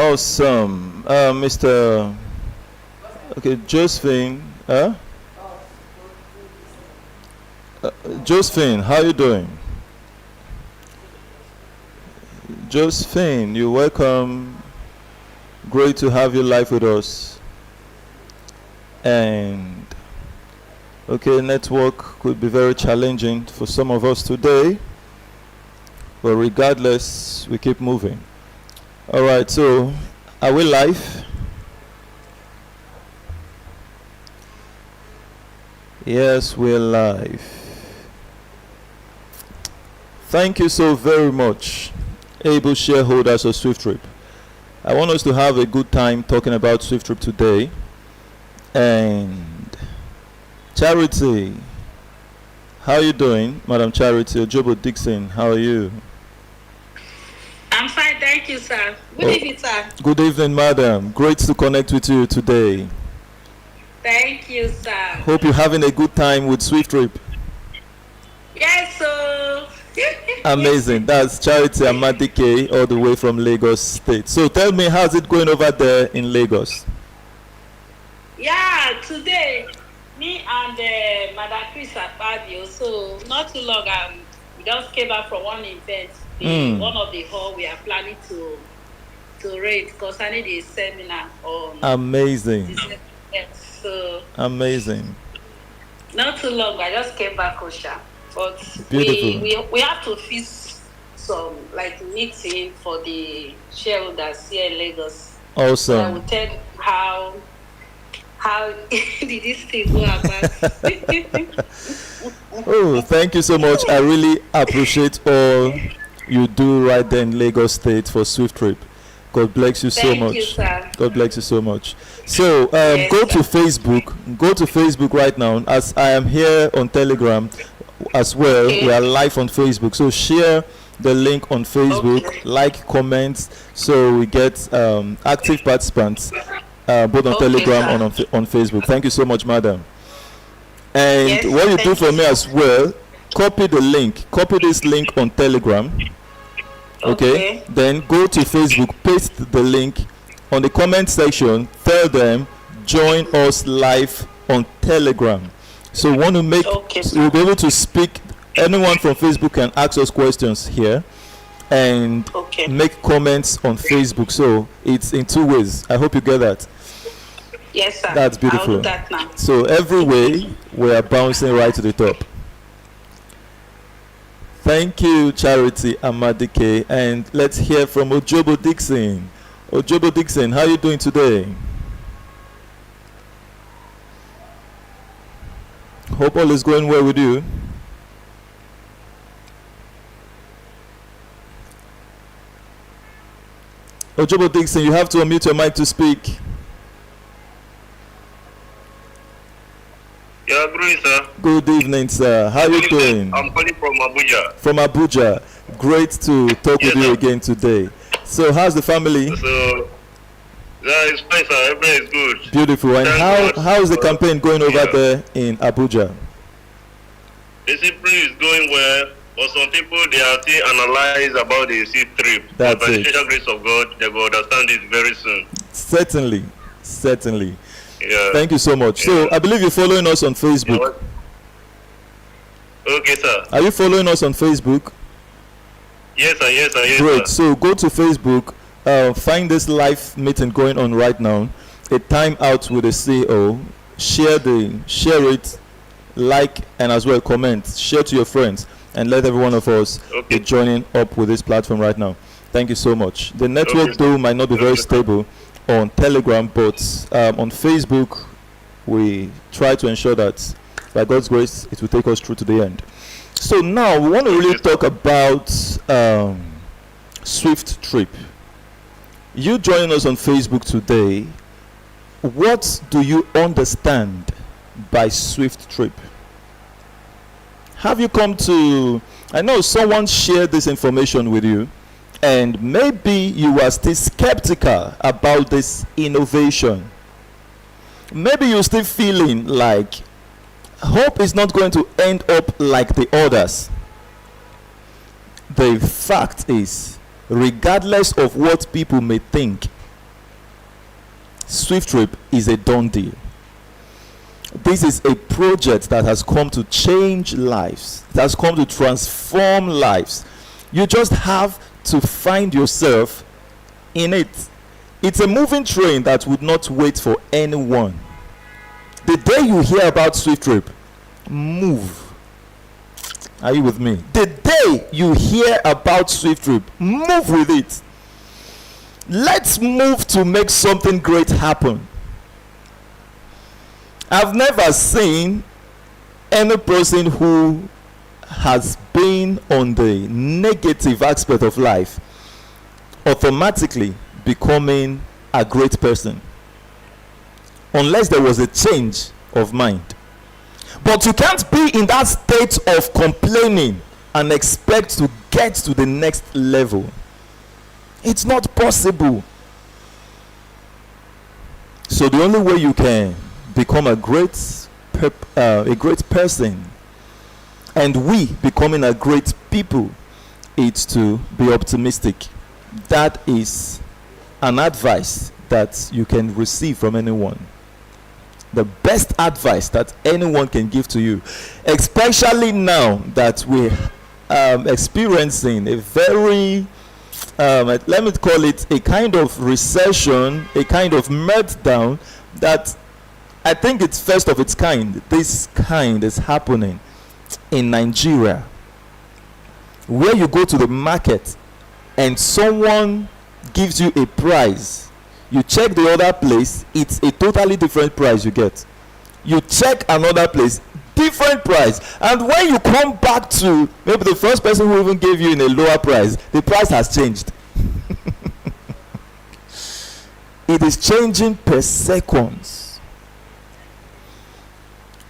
Awesome. Mr. Okay, Josephine. Josephine, how you doing? Josephine, you're welcome. Great to have you live with us. And okay, network could be very challenging for some of us today, but regardless, we keep moving. All right, so are we live? Yes, we're live. Thank you so very much, able shareholders of SwiftTrip. I want us to have a good time talking about SwiftTrip today. And Charity, how are you doing, Madam Charity? Ojobo Dixon, how are you? I'm fine, thank you, sir. Good evening, sir. Good evening, madam. Great to connect with you today. Thank you, sir. Hope you're having a good time with SwiftTrip. Yes, sir. Amazing. That's Charity Amadike, all the way from Lagos State. So tell me, how's it going over there in Lagos? Yeah, today, me and Madam Chris are Fabio. So not too long, we just came back from one event. One of the hall we are planning to raid concerning the seminar on. Amazing. So amazing. Not too long, I just came back, Osha. But beautiful. We have to fix some like meeting for the shareholders here in Lagos. Awesome. So I will tell you how did this thing go about. Oh, thank you so much. I really appreciate all you do right there in Lagos State for SwiftTrip. God bless you so much. You, sir. God bless you so much. So yes, go to Facebook. Go to Facebook right now. As I am here on Telegram as well, okay. We are live on Facebook. So share the link on Facebook, okay. Like, comments, so we get active participants both on Telegram and on Facebook. Thank you so much, madam. And yes, what you do for me as well, copy the link. Copy this link on Telegram. Okay. Then go to Facebook, paste the link on the comment section, tell them join us live on Telegram. So we want to make so we'll be able to speak. Anyone from Facebook can ask us questions here and make comments on Facebook. So it's in two ways. I hope you get that. Yes, sir. That's beautiful. I'll do that now. So every way we are bouncing right to the top. Thank you, Charity Amadike. And let's hear from Ojobo Dixon. Ojobo Dixon, how are you doing today? Hope all is going well with you. Ojobo Dixon, you have to unmute your mic to speak. Yeah, good evening, sir. Good evening, sir. How are you doing? I'm calling from Abuja. From Abuja. Great to talk with you again today. So, how's the family? So, yeah, it's fine, sir. Everything is good. Beautiful. And how is the campaign going over there in Abuja? The simply is going well, but some people they are still analyze about the SwiftTrip. That's but by it. the special grace of God, they will understand it very soon. Certainly, certainly. Yeah. Thank you so much. So I believe you're following us on Facebook. Okay, sir. Are you following us on Facebook? Yes, sir. Yes, sir. Yes, great. Sir. So go to Facebook, find this live meeting going on right now. A time out with the CEO. Share it, like, and as well comment. Share to your friends and let every one of us be joining up with this platform right now. Thank you so much. The network though might not be very stable on Telegram, but on Facebook we try to ensure that by God's grace it will take us through to the end. So now we want to really talk about SwiftTrip. You joining us on Facebook today, what do you understand by SwiftTrip? Have you come to, I know someone shared this information with you, and maybe you are still skeptical about this innovation. Maybe you're still feeling like hope is not going to end up like the others. The fact is, regardless of what people may think, Swift Trip is a done deal. This is a project that has come to change lives, that has come to transform lives. You just have to find yourself in it. It's a moving train that would not wait for anyone. The day you hear about Swift Trip, move. Are you with me? The day you hear about Swift Trip, move with it. Let's move to make something great happen. I've never seen any person who has been on the negative aspect of life automatically becoming a great person, unless there was a change of mind. But you can't be in that state of complaining and expect to get to the next level. It's not possible. So the only way you can become a great person, and we becoming a great people, is to be optimistic. That is an advice that you can receive from anyone. The best advice that anyone can give to you, especially now that we're experiencing a very let me call it a kind of recession, a kind of meltdown that I think it's first of its kind. This kind is happening in Nigeria, where you go to the market and someone gives you a price. You check the other place, it's a totally different price you get. You check another place, different price. And when you come back to maybe the first person who even gave you in a lower price, the price has changed. It is changing per seconds.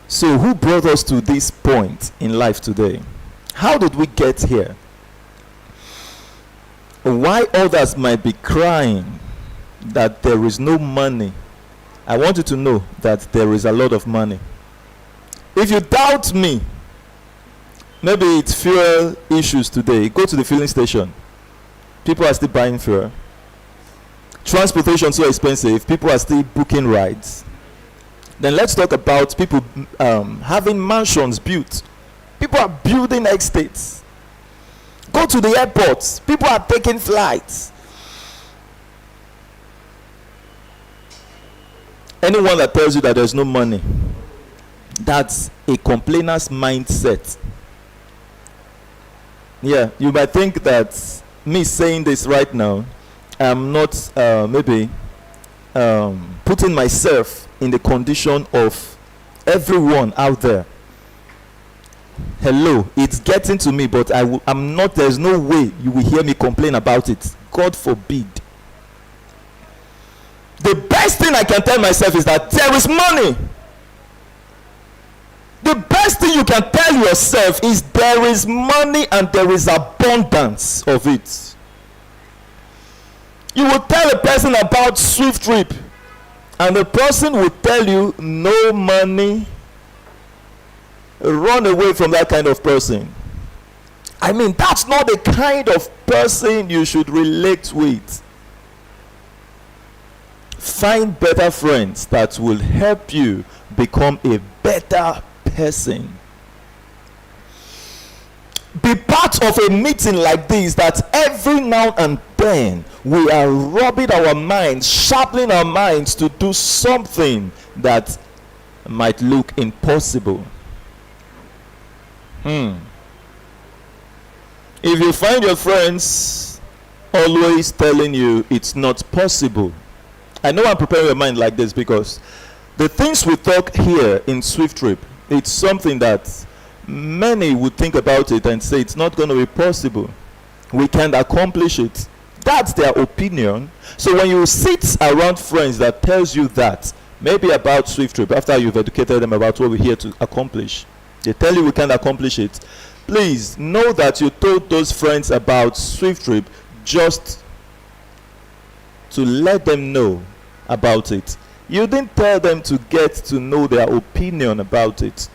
So who brought us to this point in life today? How did we get here? Why others might be crying that there is no money, I want you to know that there is a lot of money. If you doubt me, maybe it's fuel issues today. Go to the filling station. People are still buying fuel. Transportation so expensive. People are still booking rides. Then let's talk about people having mansions built. People are building estates. Go to the airports. People are taking flights. Anyone that tells you that there's no money, that's a complainer's mindset. Yeah, you might think that me saying this right now, I'm not maybe putting myself in the condition of everyone out there. Hello, it's getting to me, but I'm not. There's no way you will hear me complain about it. God forbid. The best thing I can tell myself is that there is money. The best thing you can tell yourself is there is money and there is abundance of it. You will tell a person about Swift Trip and the person will tell you no money. Run away from that kind of person. I mean, that's not the kind of person you should relate with. Find better friends that will help you become a better person. Be part of a meeting like this that every now and then we are rubbing our minds, sharpening our minds to do something that might look impossible. If you find your friends always telling you it's not possible, I know I'm preparing your mind like this because the things we talk here in Swift Trip, it's something that many would think about it and say it's not going to be possible. We can't accomplish it. That's their opinion. So when you sit around friends that tells you that, maybe about Swift Trip, after you've educated them about what we're here to accomplish, they tell you we can't accomplish it. Please know that you told those friends about Swift Trip just to let them know about it. You didn't tell them to get to know their opinion about it.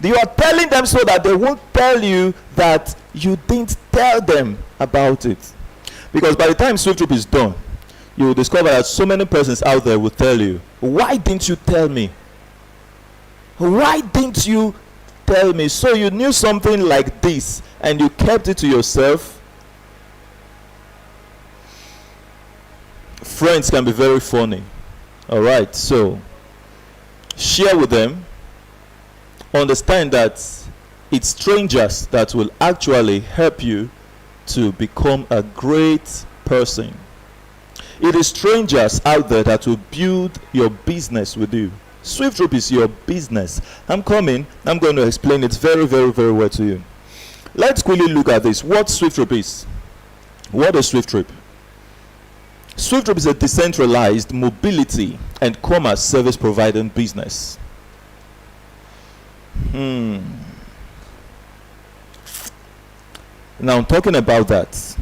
You are telling them so that they won't tell you that you didn't tell them about it. Because by the time Swift Trip is done, you will discover that so many persons out there will tell you, why didn't you tell me? Why didn't you tell me? So you knew something like this and you kept it to yourself. Friends can be very funny. All right, so share with them. Understand that it's strangers that will actually help you to become a great person. It is strangers out there that will build your business with you. Swift Rope is your business. I'm coming. I'm going to explain it very, very, very well to you. Let's quickly look at this. What Swift Rope is? What is Swift Rope? Swift Rope is a decentralized mobility and commerce service providing business. Now, talking about that,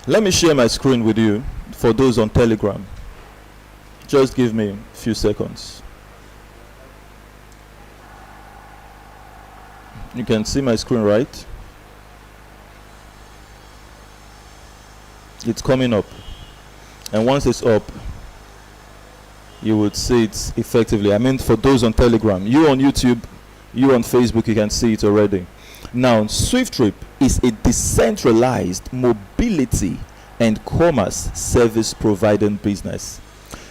let me share my screen with you for those on Telegram. Just give me a few seconds. You can see my screen, right? It's coming up. And once it's up, you would see it effectively. I mean, for those on Telegram, you on YouTube, you on Facebook, you can see it already. Now, Swift Rope is a decentralized mobility and commerce service providing business.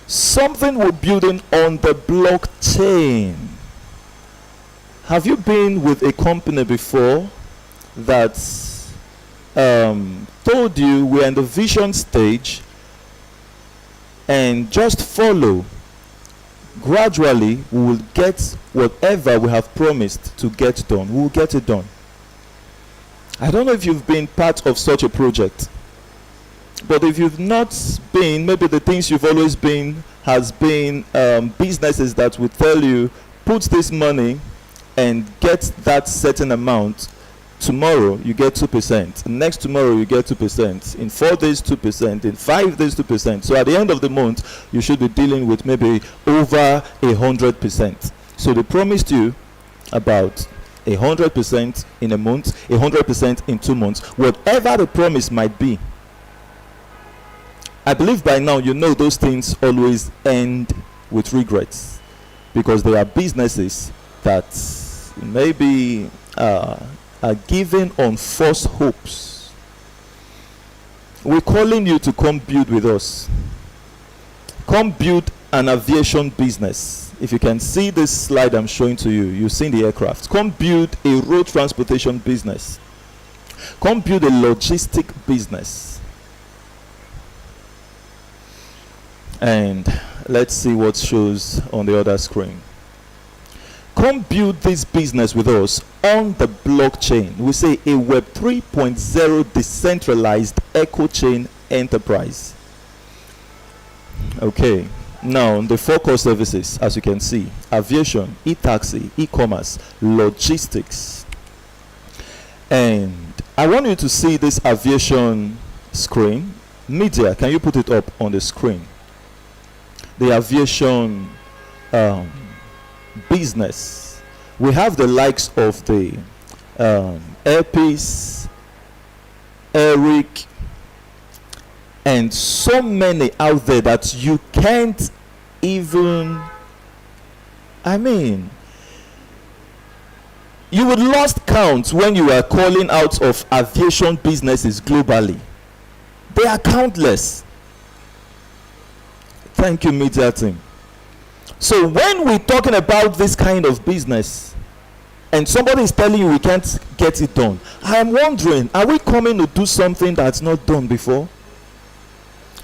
Something we're building on the blockchain. Have you been with a company before that told you we're in the vision stage and just follow? Gradually we will get whatever we have promised to get done. We will get it done. I don't know if you've been part of such a project, but if you've not been, maybe the things you've always been has been businesses that will tell you, put this money and get that certain amount. Tomorrow you get 2%, next tomorrow you get 2%, in 4 days 2%, in 5 days 2%. So at the end of the month you should be dealing with maybe over 100%. So they promised you about 100% in a month, 100% in 2 months, whatever the promise might be. I believe by now you know those things always end with regrets, because there are businesses that maybe are given on false hopes. We're calling you to come build with us. Come build an aviation business. If you can see this slide I'm showing to you, you've seen the aircraft. Come build a road transportation business. Come build a logistic business. And let's see what shows on the other screen. Come build this business with us on the blockchain. We say a Web 3.0 decentralized eco chain enterprise. Okay, now the 4 core services, as you can see: aviation, e-taxi, e-commerce, logistics. And I want you to see this aviation screen. Media, can you put it up on the screen? The aviation business. We have the likes of the Airpeace, Eric, and so many out there that you can't even, I mean, you would lost count when you are calling out of aviation businesses globally. They are countless. Thank you, media team. So when we're talking about this kind of business and somebody is telling you we can't get it done, I am wondering, are we coming to do something that's not done before?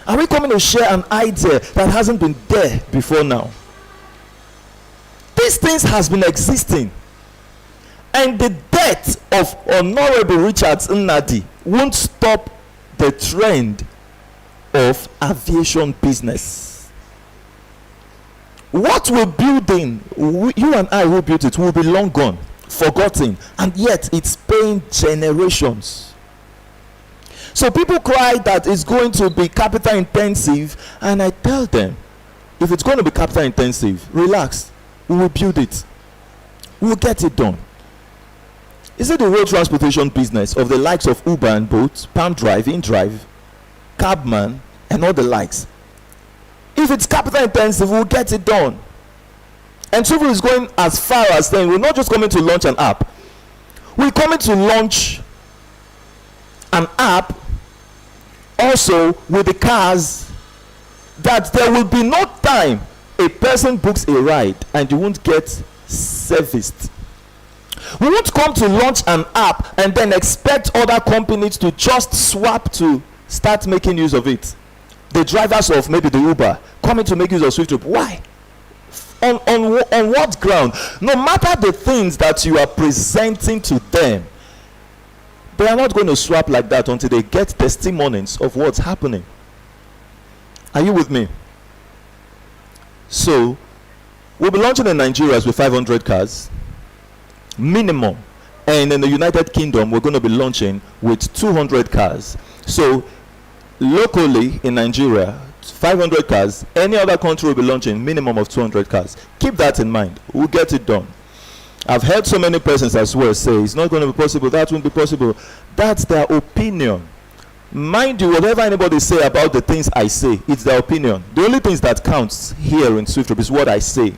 Are we coming to share an idea that hasn't been there before now? These things has been existing, and the death of Honorable Richard Nnadi won't stop the trend of aviation business. What we're building, you and I who built it, will be long gone, forgotten, and yet it's paying generations. So people cry that it's going to be capital intensive, and I tell them, if it's going to be capital intensive, relax, we will build it, we will get it done. Is it the road transportation business of the likes of Uber and Bolt, Palm Drive, InDrive, Cabman, and all the likes? If it's capital intensive, we'll get it done. And Swiftfoot is going as far as saying we're not just coming to launch an app. We're coming to launch an app also with the cars, that there will be no time a person books a ride and you won't get serviced. We won't come to launch an app and then expect other companies to just swap to start making use of it. The drivers of maybe the Uber coming to make use of SwiftTrip. Why? On what ground? No matter the things that you are presenting to them, they are not going to swap like that until they get testimonies of what's happening. Are you with me? So, we'll be launching in Nigeria with 500 cars, minimum. And in the United Kingdom, we're going to be launching with 200 cars. So, locally in Nigeria, 500 cars. Any other country will be launching minimum of 200 cars. Keep that in mind. We'll get it done. I've heard so many persons as well say it's not going to be possible, that won't be possible. That's their opinion. Mind you, whatever anybody say about the things I say, it's their opinion. The only things that counts here in SwiftTrip is what I say.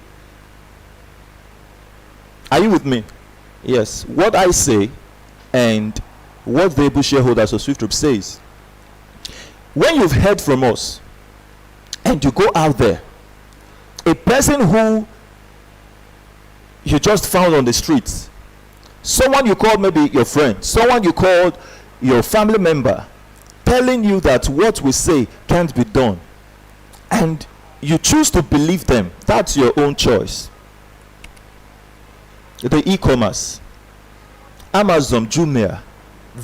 Are you with me? Yes. What I say and what the able shareholders of SwiftTrip says. When you've heard from us and you go out there, a person who you just found on the streets, someone you called maybe your friend, someone you called your family member, telling you that what we say can't be done, and you choose to believe them, that's your own choice. The e-commerce, Amazon, Jumia,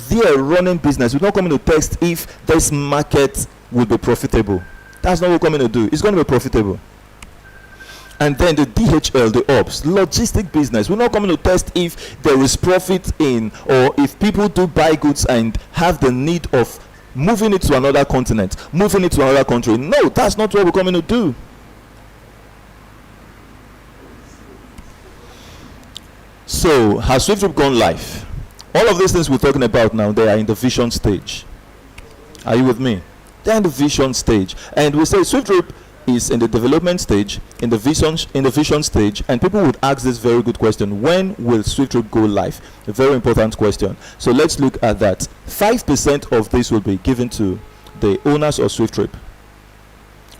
they are running business. We're not coming to test if this market will be profitable. That's not what we're coming to do. It's going to be profitable. And then the DHL, the ops, logistic business. We're not coming to test if there is profit in, or if people do buy goods and have the need of moving it to another continent, moving it to another country. No, that's not what we're coming to do. So, has SwiftTrip gone live? All of these things we're talking about now, they are in the vision stage. Are you with me? They're in the vision stage. And we say SwiftTrip is in the development stage, in the vision stage, and people would ask this very good question: when will SwiftTrip go live? A very important question. So let's look at that. 5% of this will be given to the owners of SwiftTrip.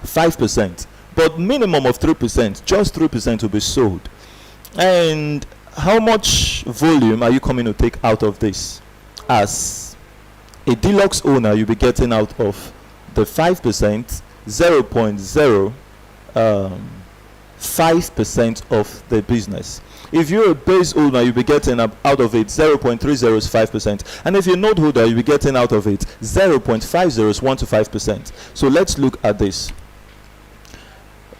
5%, but minimum of 3%. Just 3% will be sold. And how much volume are you coming to take out of this? As a deluxe owner, you'll be getting out of the 5%. 0.05% of the business. If you're a base owner, you'll be getting out of it 0.30 and if you're a node holder, you'll be getting out of it 0.50 to 5%. So let's look at this.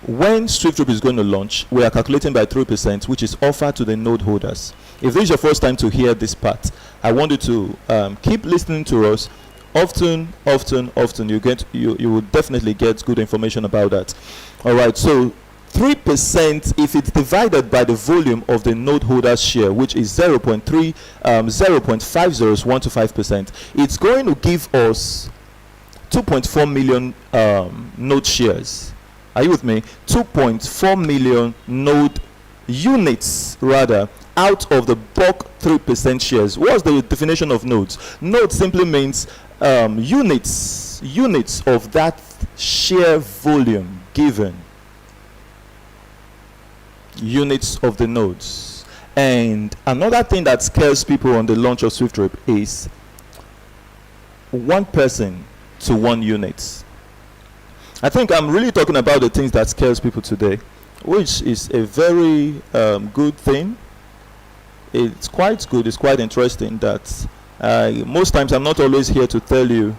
When SwiftTrip is going to launch, we are calculating by 3%, which is offered to the node holders. If this is your first time to hear this part, I want you to keep listening to us. Often you will definitely get good information about that. All right, so 3%, if it's divided by the volume of the node holders share, which is 0.50 to 5%, it's going to give us 2.4 million node shares. Are you with me? 2.4 million node units rather, out of the bulk 3% shares. What's the definition of nodes? Node simply means units of that share volume given. Units of the nodes. And another thing that scares people on the launch of SwiftTrip is 1 person to 1 unit. I think I'm really talking about the things that scares people today, which is a very good thing. It's quite good, it's quite interesting that most times I'm not always here to tell you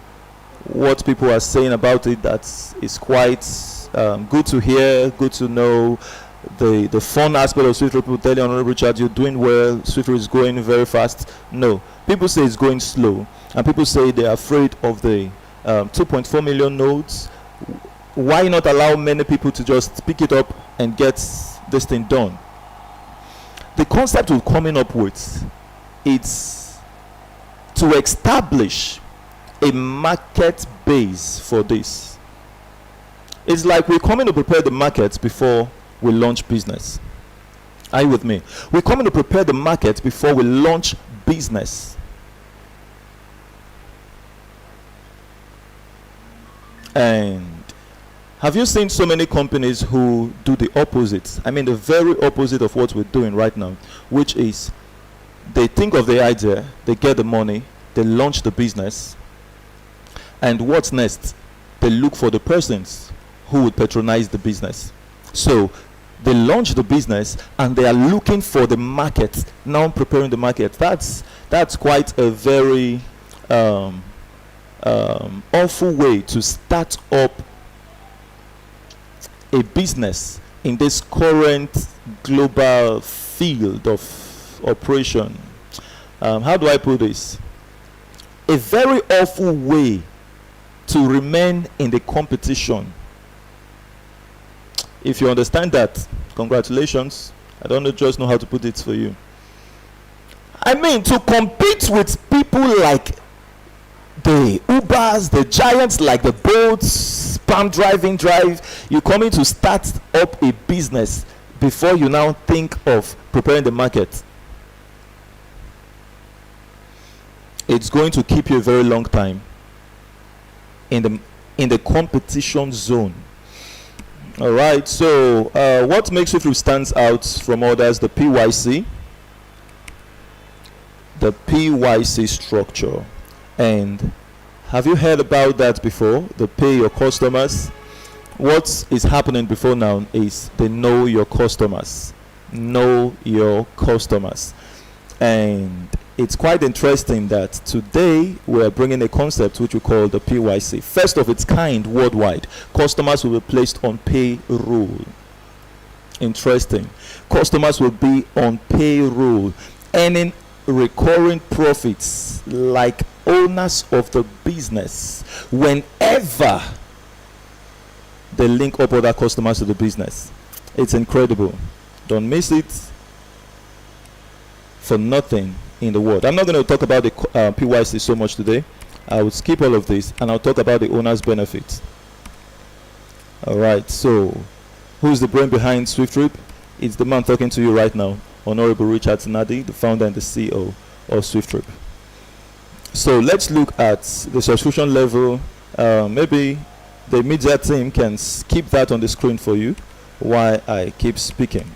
what people are saying about it. That is quite good to hear, good to know. The fun aspect of SwiftTrip, people tell you, Honorable Richard, you're doing well, SwiftTrip is going very fast. No, people say it's going slow, and people say they're afraid of the 2.4 million nodes. Why not allow many people to just pick it up and get this thing done? The concept we're coming up with it's to establish a market base for this. It's like we're coming to prepare the market before we launch business. Are you with me? We're coming to prepare the market before we launch business. And have you seen so many companies who do the opposite? I mean, the very opposite of what we're doing right now, which is they think of the idea, they get the money, they launch the business, and what's next? They look for the persons who would patronize the business. So they launch the business and they are looking for the market, now preparing the market. That's quite a very awful way to start up a business in this current global field of operation. How do I put this? A very awful way to remain in the competition. If you understand that, congratulations. I don't just know how to put it for you. I mean, to compete with people like the Ubers, the giants like the Bolts, Palm Driving Drive, you're coming to start up a business before you now think of preparing the market. It's going to keep you a very long time in the competition zone. All right, so what makes Swift stands out from others? The PYC structure. And have you heard about that before? The pay your customers. What is happening before now is they know your customers. Know your customers. And it's quite interesting that today we're bringing a concept which we call the PYC. First of its kind worldwide. Customers will be placed on payroll. Interesting. Customers will be on payroll, earning recurring profits like owners of the business whenever they link up other customers to the business. It's incredible. Don't miss it for nothing in the world. I'm not going to talk about the PYC so much today. I will skip all of this and I'll talk about the owner's benefits. Alright, so who's the brain behind SwiftTrip? It's the man talking to you right now, Honorable Richard Nadi, the founder and the CEO of SwiftTrip. So let's look at the subscription level. Maybe the media team can keep that on the screen for you while I keep speaking.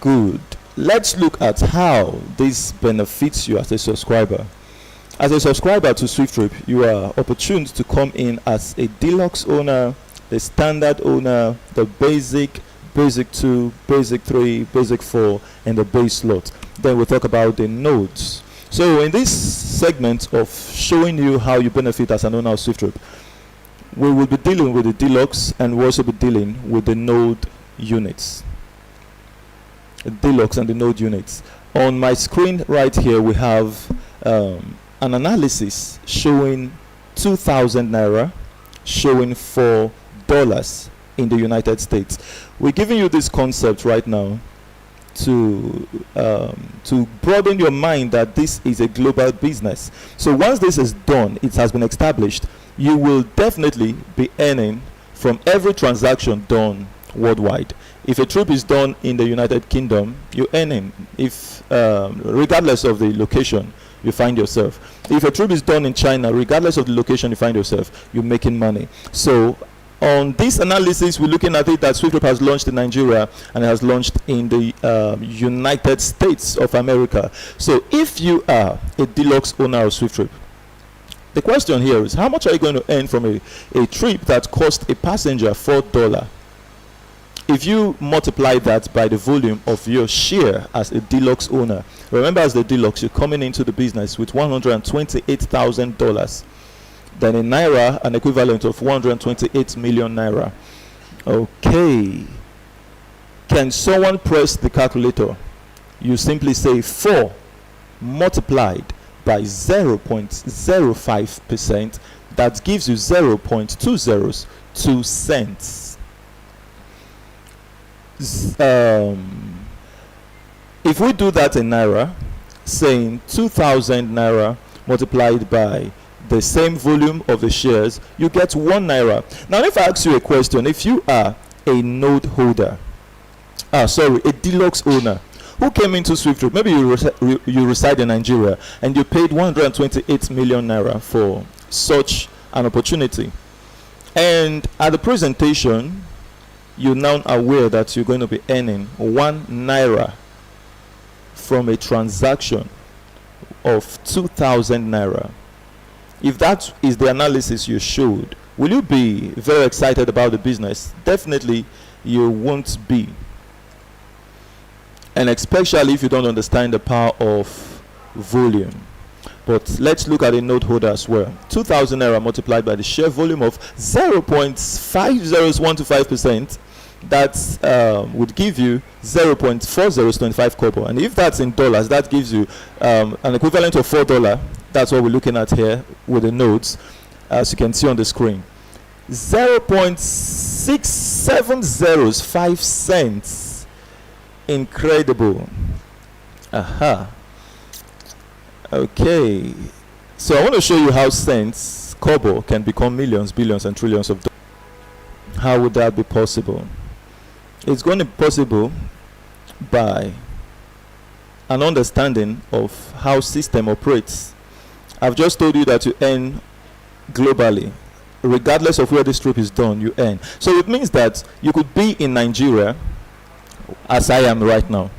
Good. Let's look at how this benefits you as a subscriber. As a subscriber to SwiftTrip, you are opportuned to come in as a deluxe owner, the standard owner, the basic 2, basic 3, basic 4, and the base slot. Then we'll talk about the nodes. So in this segment of showing you how you benefit as an owner of SwiftTrip, we will be dealing with the deluxe and we'll also be dealing with the node units. The deluxe and the node units. On my screen right here we have an analysis showing 2,000 naira, showing $4 in the United States. We're giving you this concept right now to broaden your mind that this is a global business. So once this is done, it has been established, you will definitely be earning from every transaction done worldwide. If a trip is done in the United Kingdom, you're earning. If regardless of the location you find yourself. If a trip is done in China, regardless of the location you find yourself, you're making money. So on this analysis, we're looking at it that SwiftTrip has launched in Nigeria and it has launched in the United States of America. So if you are a deluxe owner of SwiftTrip, the question here is, how much are you going to earn from a trip that cost a passenger $4? If you multiply that by the volume of your share as a deluxe owner, remember as the deluxe, you're coming into the business with $128,000. Then in naira, an equivalent of 128 million naira. Okay. Can someone press the calculator? You simply say 4 multiplied by 0.05%. That gives you 0.202 cents. If we do that in naira, saying 2,000 naira multiplied by the same volume of the shares, you get 1 naira. Now, if I ask you a question, if you are a node holder, a deluxe owner, who came into Swift Root, maybe you reside in Nigeria, and you paid 128 million naira for such an opportunity. And at the presentation, you're now aware that you're going to be earning 1 naira from a transaction of 2,000 naira. If that is the analysis you showed, will you be very excited about the business? Definitely you won't be. And especially if you don't understand the power of volume. But let's look at a node holder as well. 2,000 naira multiplied by the share volume of 0.50125%, that would give you 0.4025 kobo. And if that's in dollars, that gives you an equivalent of $4. That's what we're looking at here with the nodes, as you can see on the screen. 0.6705 cents. Incredible. Aha. Okay. So I want to show you how cents, kobo, can become millions, billions, and trillions of dollars. How would that be possible? It's going to be possible by an understanding of how system operates. I've just told you that you earn globally. Regardless of where this trip is done, you earn. So it means that you could be in Nigeria, as I am right now.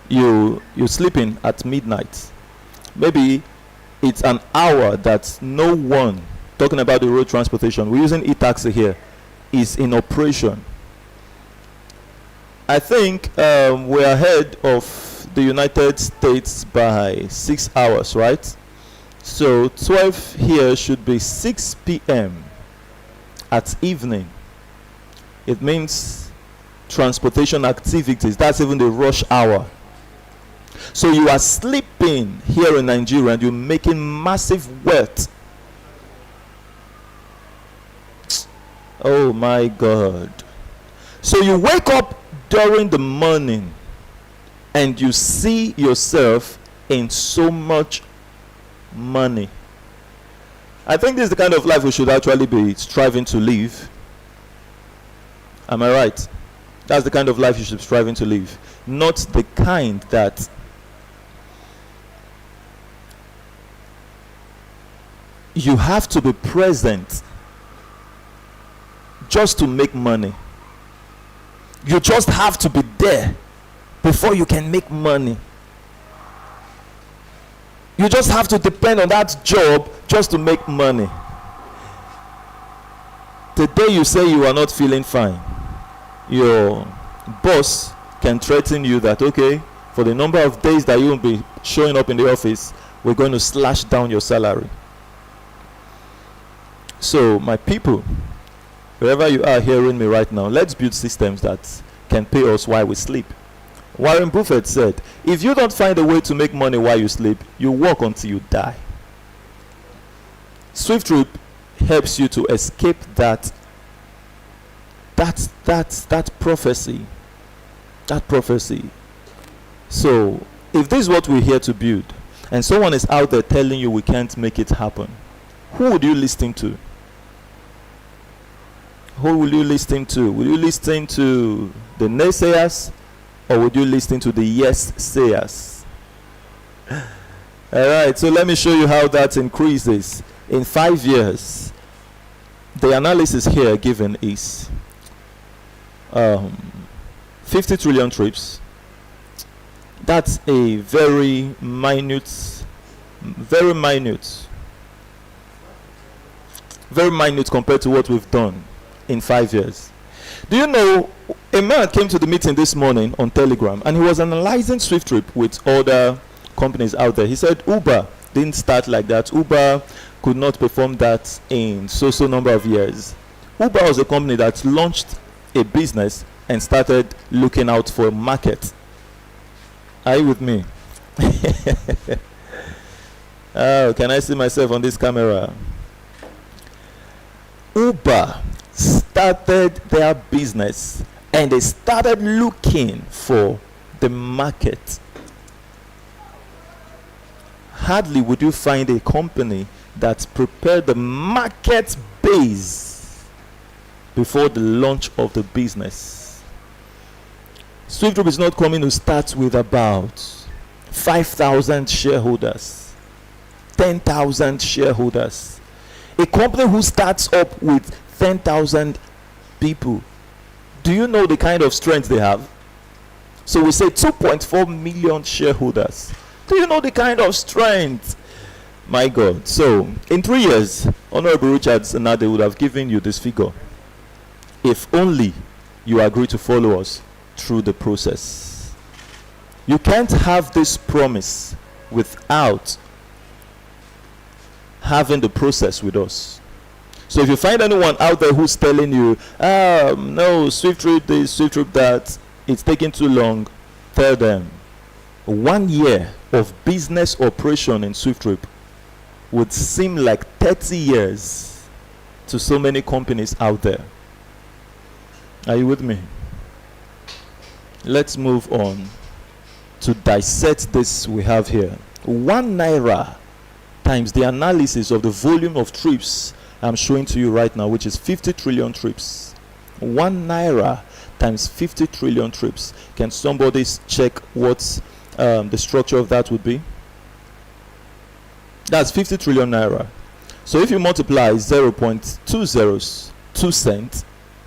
You're sleeping at midnight. Maybe it's an hour that no one, talking about the road transportation, we're using e-taxi here, is in operation. I think we're ahead of the United States by 6 hours, right? So 12 here should be 6 p.m. at evening. It means transportation activities. That's even the rush hour. So you are sleeping here in Nigeria and you're making massive wealth. Oh my God. So you wake up during the morning and you see yourself in so much money. I think this is the kind of life we should actually be striving to live. Am I right? That's the kind of life you should be striving to live. Not the kind that you have to be present just to make money. You just have to be there before you can make money. You just have to depend on that job just to make money. The day you say you are not feeling fine, your boss can threaten you that, okay, for the number of days that you will be showing up in the office, we're going to slash down your salary. So, my people, wherever you are hearing me right now, let's build systems that can pay us while we sleep. Warren Buffett said, if you don't find a way to make money while you sleep, you work until you die. Swift Root helps you to escape that prophecy. That prophecy. So, if this is what we're here to build, and someone is out there telling you we can't make it happen, who would you listen to? Who will you listen to? Will you listen to the naysayers, or would you listen to the yes sayers? Alright, so let me show you how that increases. In 5 years, the analysis here given is 50 trillion trips. That's a very minute compared to what we've done in 5 years. Do you know, a man came to the meeting this morning on Telegram and he was analyzing Swift Trip with other companies out there. He said Uber didn't start like that. Uber could not perform that in so number of years. Uber was a company that launched a business and started looking out for a market. Are you with me? Oh, can I see myself on this camera? Uber started their business and they started looking for the market. hardly would you find a company that prepared the market base before the launch of the business. Swift Group is not coming to start with about 5,000 shareholders, 10,000 shareholders. A company who starts up with 10,000 people, do you know the kind of strength they have? So we say 2.4 million shareholders. Do you know the kind of strength? My God. So in 3 years, Honorable Richards and they would have given you this figure if only you agree to follow us through the process. You can't have this promise without having the process with us. So if you find anyone out there who's telling you, no, Swift Trip this, Swift Trip that, it's taking too long, tell them 1 year of business operation in Swift Trip would seem like 30 years to so many companies out there. Are you with me? Let's move on to dissect this we have here. 1 naira times the analysis of the volume of trips I'm showing to you right now, which is 50 trillion trips. 1 naira times 50 trillion trips. Can somebody check what the structure of that would be? That's 50 trillion naira. So if you multiply 0.202 cents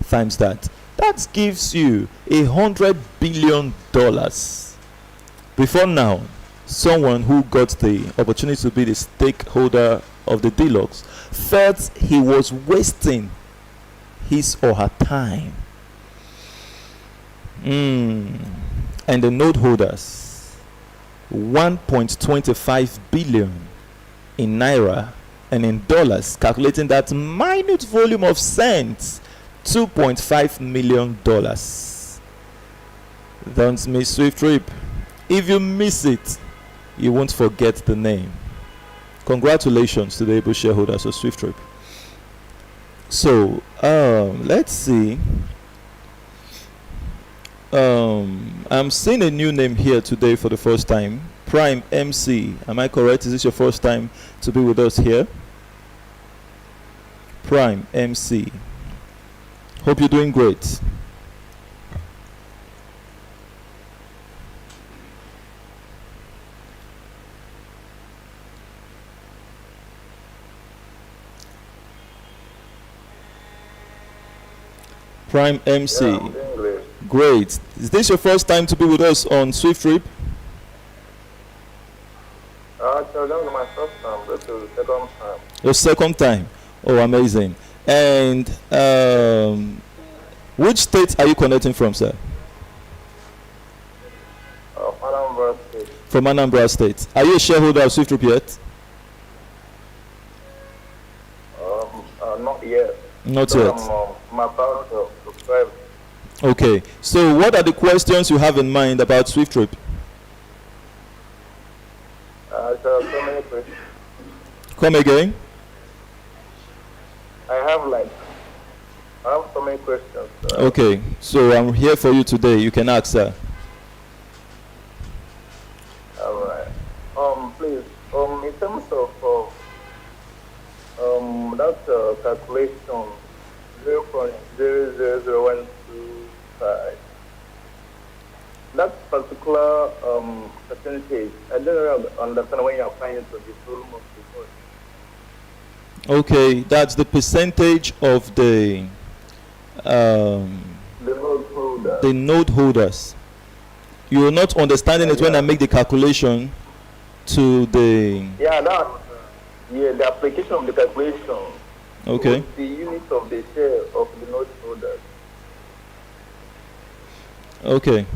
times that gives you $100 billion. Before now, someone who got the opportunity to be the stakeholder of the deluxe felt he was wasting his or her time. And the note holders, 1.25 billion in naira, and in dollars, calculating that minute volume of cents, $2.5 million. Don't miss Swift Trip. If you miss it, you won't forget the name. Congratulations to the able shareholders of Swift Trip. So let's see. I'm seeing a new name here today for the first time. Prime MC. Am I correct? Is this your first time to be with us here? Prime MC. Hope you're doing great. Prime MC. Yeah, I'm doing great. Great. Is this your first time to be with us on Swift Trip? Actually, that was my first time. This is the second time. Your second time. Oh, amazing. And which state are you connecting from, sir? Anambra State. From Anambra State. Are you a shareholder of Swift Trip yet? Not yet. Not So yet. I'm about to subscribe. Okay. So what are the questions you have in mind about Swift Trip? So many questions. Come again. I have so many questions. Okay. So I'm here for you today. You can ask, sir. All right. Please. In terms of that calculation, 0.00012. That particular percentage, I don't really understand when you're applying it to the full month report. Okay, that's the percentage of the The note holder. note holders. You're not understanding it when I make the calculation to the. The application of the calculation. Okay. The unit of the share of the note holder. Okay.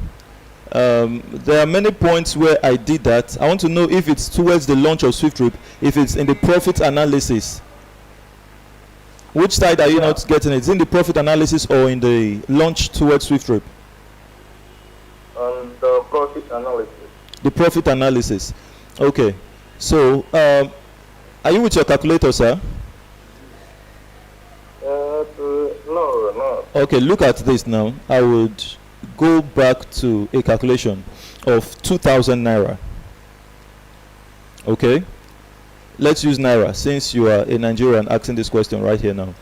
There are many points where I did that. I want to know if it's towards the launch of Swift Trip, if it's in the profit analysis. Which side are you not getting it? Is it in the profit analysis or in the launch towards Swift Trip? On the profit analysis. The profit analysis. Okay. So, are you with your calculator, sir? No. Okay, look at this now. I would go back to a calculation of 2,000 naira. Okay, let's use naira since you are a Nigerian asking this question right here now.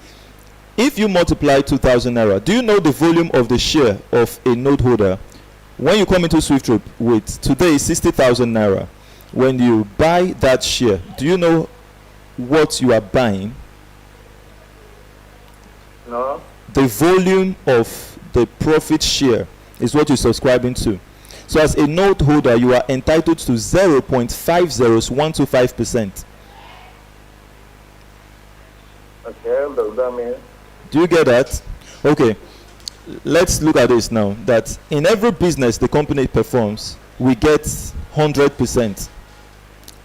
If you multiply 2,000 naira, do you know the volume of the share of a note holder? When you come into SwiftRope with today 60,000 naira, when you buy that share, do you know what you are buying? No. The volume of the profit share is what you're subscribing to. So as a note holder, you are entitled to 0.50125%. Okay, what does that mean? Do you get that? Okay, let's look at this now. That in every business the company performs, we get 100%.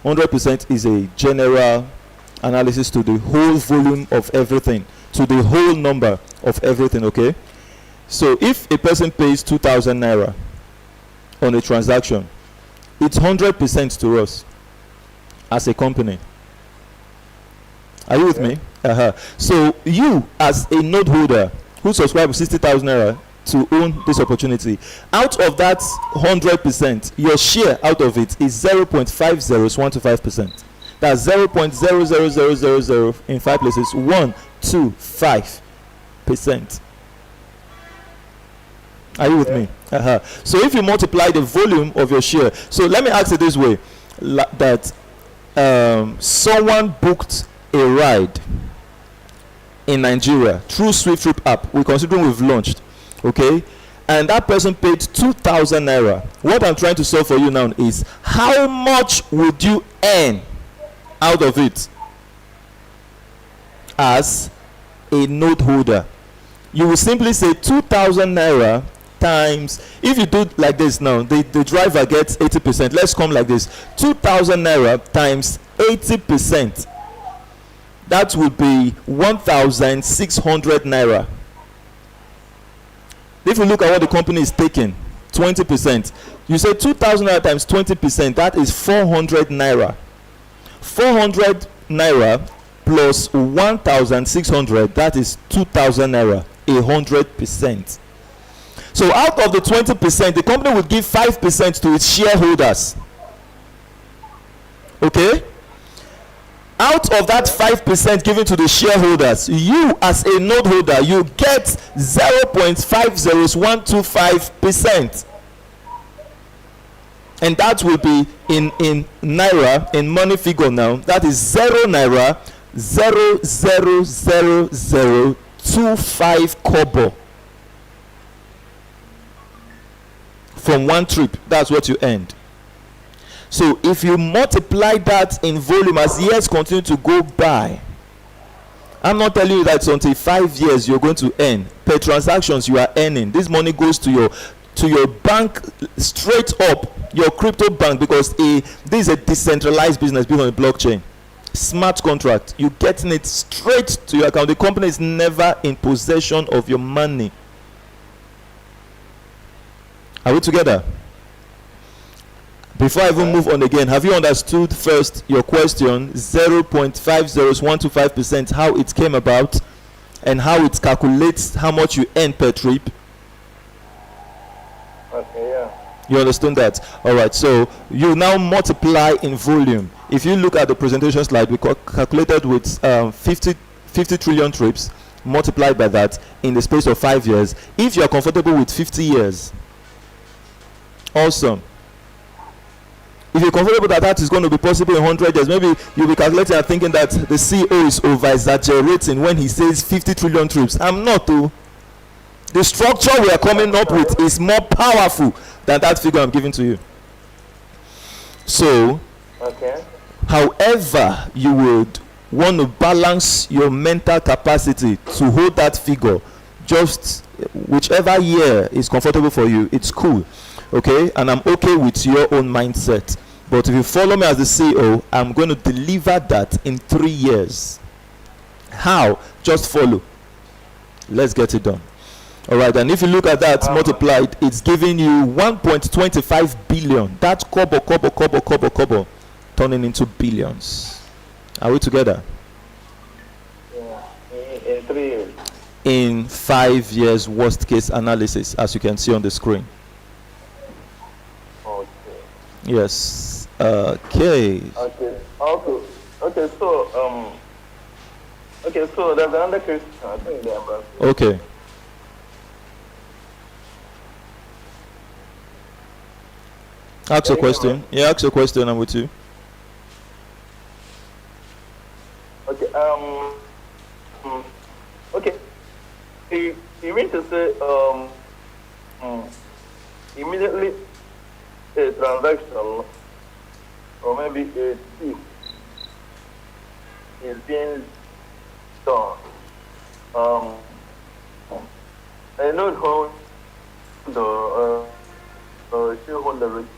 100% is a general analysis to the whole volume of everything, to the whole number of everything, okay? So if a person pays 2,000 naira on a transaction, it's 100% to us as a company. Are you with me? So you as a node holder who subscribe to 60,000 naira to own this opportunity, out of that 100%, your share out of it is 0.50125%. That's 0.00000 in 5 places, 125%. Are you with me? So if you multiply the volume of your share, so let me ask it this way, that someone booked a ride in Nigeria through SwiftRope app, we consider we've launched, okay, and that person paid 2,000 naira. What I'm trying to solve for you now is how much would you earn out of it as a note holder? You will simply say 2,000 naira times, if you do like this now, the driver gets 80%. Let's come like this, 2,000 naira times 80%. That would be 1,600 naira. If you look at what the company is taking, 20%, you say 2,000 naira times 20%, that is 400 naira. 400 naira plus 1,600, that is 2,000 naira, 100%. So out of the 20%, the company would give 5% to its shareholders. Okay? Out of that 5% given to the shareholders, you as a node holder, you get 0.50125%. And that will be in naira, in money figure now, that is 0 naira 0.00025 kobo. From one trip, that's what you earned. So if you multiply that in volume as years continue to go by, I'm not telling you that until 5 years you're going to earn. Per transactions you are earning. This money goes to your bank straight up, your crypto bank, because this is a decentralized business built on a blockchain. Smart contract. You're getting it straight to your account. The company is never in possession of your money. Are we together? Before I even move on again, have you understood first your question, 0.50125%, how it came about and how it calculates how much you earn per trip? Okay, yeah. You understand that? All right, so you now multiply in volume. If you look at the presentation slide, we calculated with 50 trillion trips multiplied by that in the space of 5 years. If you are comfortable with 50 years, awesome. If you're comfortable that is going to be possible in 100 years, maybe you'll be calculating and thinking that the CEO is over exaggerating when he says 50 trillion trips. I'm not, though. The structure we are coming up with is more powerful than that figure I'm giving to you. So, okay, however you would want to balance your mental capacity to hold that figure, just whichever year is comfortable for you, it's cool. Okay, and I'm okay with your own mindset. But if you follow me as the CEO, I'm going to deliver that in 3 years. How? Just follow. Let's get it done. All right, and if you look at that multiplied, it's giving you 1.25 billion. That kobo, turning into billions. Are we together? Yeah. In 3 years. In 5 years, worst case analysis, as you can see on the screen. Okay. Yes. Okay. Okay. Also, Okay, so there's another question. I think they are. Okay. Ask a question. Yeah, ask a question. I'm with you. Okay. Okay. You mean to say immediately a transaction or maybe a thief is being done. I know how the shareholder receives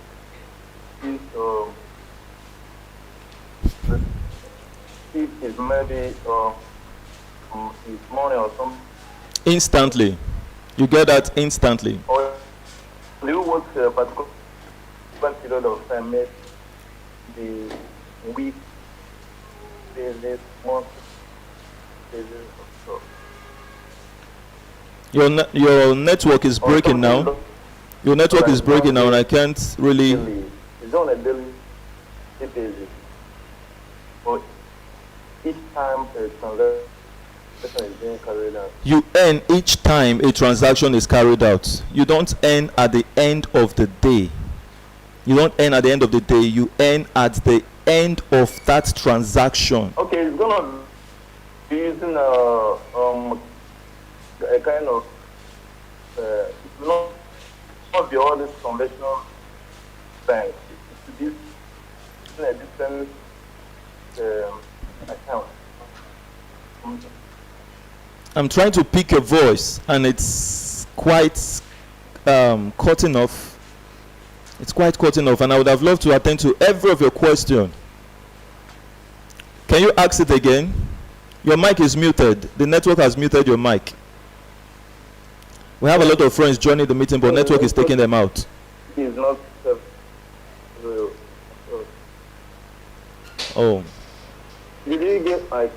receive is maybe his money or something. Instantly. You get that instantly. Or do you work a particular period of time, maybe the week, days, month, days, or so. Your network is breaking now. Your network is breaking now, and I can't really. It's on a daily basis. But each time a transaction is being carried out. You earn each time a transaction is carried out. You don't earn at the end of the day. You don't earn at the end of the day. You earn at the end of that transaction. Okay, it's gonna be using a kind of it will not be all this conventional bank. It will be a different account. I'm trying to pick a voice, and it's quite cutting off. It's quite cutting off, and I would have loved to attend to every of your question. Can you ask it again? Your mic is muted. The network has muted your mic. We have a lot of friends joining the meeting, but network is taking them out. It's not. Oh. Did you get my?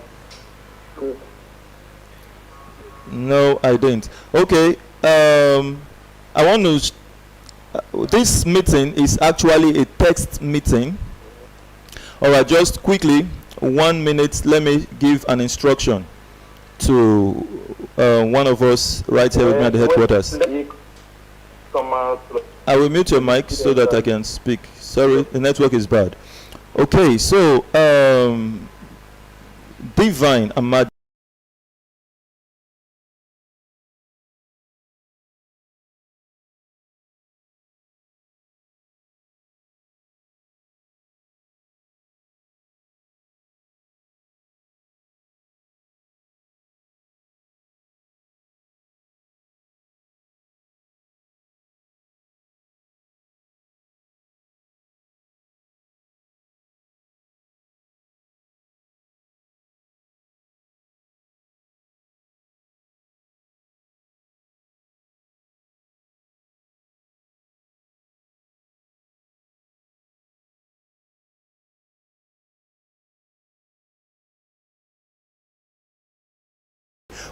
No, I didn't. Okay. I want to. This meeting is actually a text meeting. All right, just quickly, 1 minute. Let me give an instruction to one of us right here with me at the headquarters. I will mute your mic so that I can speak. Sorry, the network is bad. Okay, so Divine Amadi.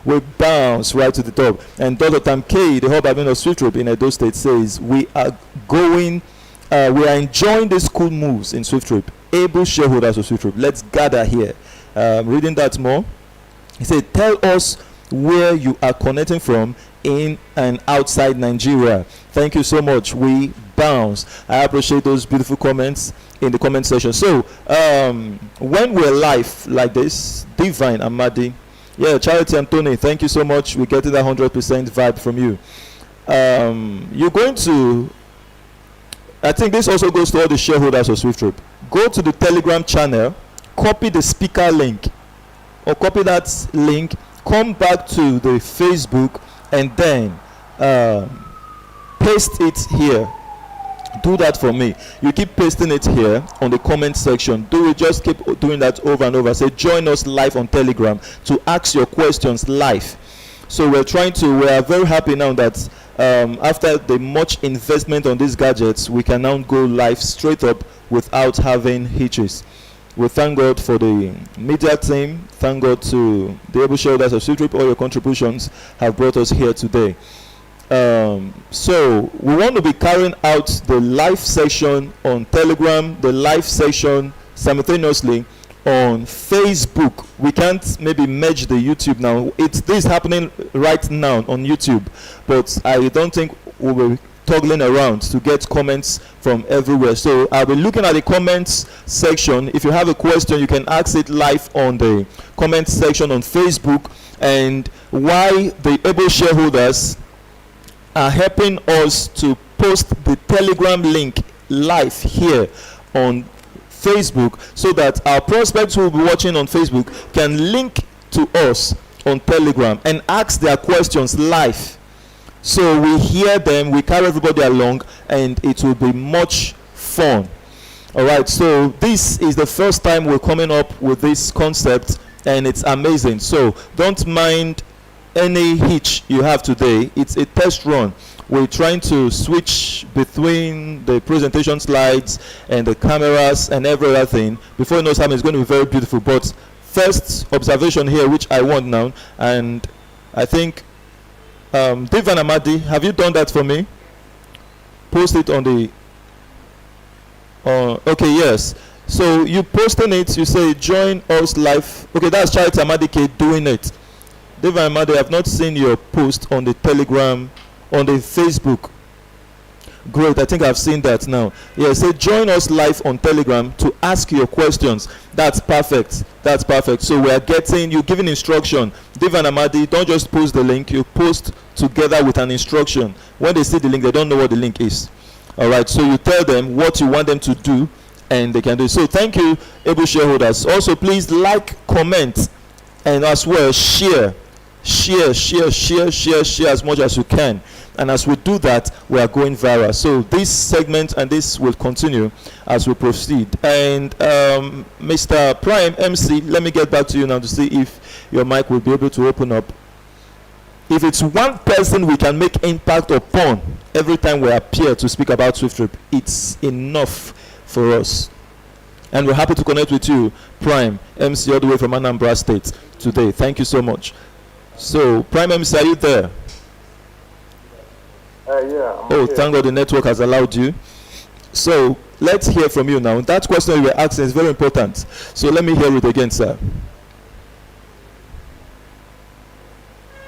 We bounce right to the top. And Dr. Tam K, the hub admin of Swift Rope in Edo State, says we are enjoying these cool moves in Swift Rope. Able shareholders of Swift Rope, let's gather here. Reading that more, he said, tell us where you are connecting from in and outside Nigeria. Thank you so much. We bounce. I appreciate those beautiful comments in the comment section. So when we're live like this, Divine Amadi, yeah, Charity Anthony, thank you so much. We're getting that 100% vibe from you. You're going to, I think this also goes to all the shareholders of Swift Rope. Go to the Telegram channel, copy the speaker link, or copy that link, come back to the Facebook, and then paste it here. Do that for me. You keep pasting it here on the comment section. Do it, just keep doing that over and over. Say join us live on Telegram to ask your questions live. So we are very happy now that after the much investment on these gadgets, we can now go live straight up without having hitches. We thank God for the media team. Thank God to the able shareholders of Swift Rope. All your contributions have brought us here today. So we want to be carrying out the live session on Telegram, the live session simultaneously on Facebook. We can't maybe merge the YouTube now. This happening right now on YouTube, but I don't think we will toggling around to get comments from everywhere. So I'll be looking at the comments section. If you have a question, you can ask it live on the comment section on Facebook. And why the able shareholders are helping us to post the Telegram link live here on Facebook, so that our prospects who will be watching on Facebook can link to us on Telegram and ask their questions live. So we hear them, we carry everybody along, and it will be much fun. All right, so this is the first time we're coming up with this concept, and it's amazing. So don't mind any hitch you have today. It's a test run. We're trying to switch between the presentation slides and the cameras and every other thing. Before you know something, it's going to be very beautiful. But first observation here, which I want now, and I think Divan Amadi, have you done that for me? Post it on the okay, yes. So you posting it, you say join us live. Okay, that's Charity Amadi K doing it. Divan Amadi, I have not seen your post on the Telegram, on the Facebook. Great, I think I've seen that now. Yeah, say join us live on Telegram to ask your questions. That's perfect. That's perfect. So we are getting you giving instruction. Divan Amadi, don't just post the link, you post together with an instruction. When they see the link, they don't know what the link is. All right, so you tell them what you want them to do, and they can do it. So thank you, able shareholders. Also, please like, comment, and as well share as much as you can. And as we do that, we are going viral. So this segment and this will continue as we proceed. And Mr. Prime MC, let me get back to you now to see if your mic will be able to open up. If it's one person we can make impact upon every time we appear to speak about SwiftTrip, it's enough for us. And we're happy to connect with you, Prime MC, all the way from Anambra State today. Thank you so much. So, Prime MC, are you there? Yeah. Oh, thank God the network has allowed you. So, let's hear from you now. That question you were asking is very important. So, let me hear it again, sir.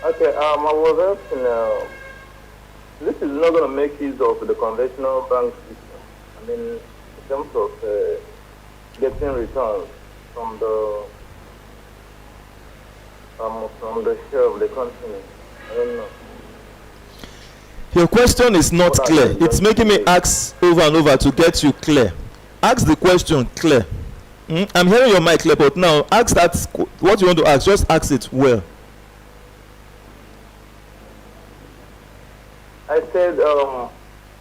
Okay, I was asking, this is not going to make use of the conventional bank system. I mean, in terms of getting returns from the share of the company. I don't know. Your question is not clear. It's making me ask over and over to get you clear. Ask the question clear. I'm hearing your mic clear, but now ask that what you want to ask. Just ask it well. I said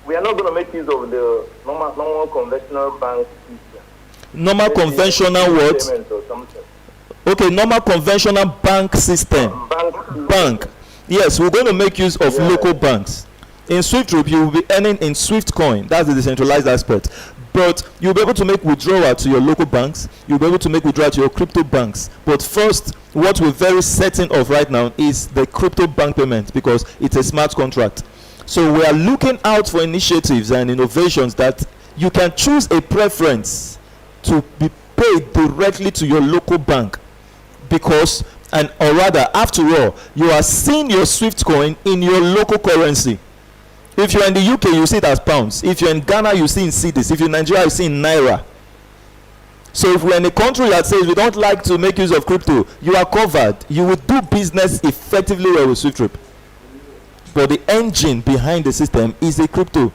we are not going to make use of the normal conventional bank system. Normal conventional what? Okay, normal conventional bank system. Bank. Yes, we're going to make use of local banks. In SwiftTrip, you will be earning in Swift coin. That's the decentralized aspect. But you'll be able to make withdrawal to your local banks. You'll be able to make withdrawal to your crypto banks. But first, what we're very certain of right now is the crypto bank payment, because it's a smart contract. So we are looking out for initiatives and innovations that you can choose a preference to be paid directly to your local bank, because, and or rather, after all, you are seeing your Swift coin in your local currency. If you're in the UK, you see it as pounds. If you're in Ghana, you see in cedis. If you're in Nigeria, you see in naira. So if we're in a country that says we don't like to make use of crypto, you are covered. You will do business effectively well with SwiftTrip. But the engine behind the system is a crypto,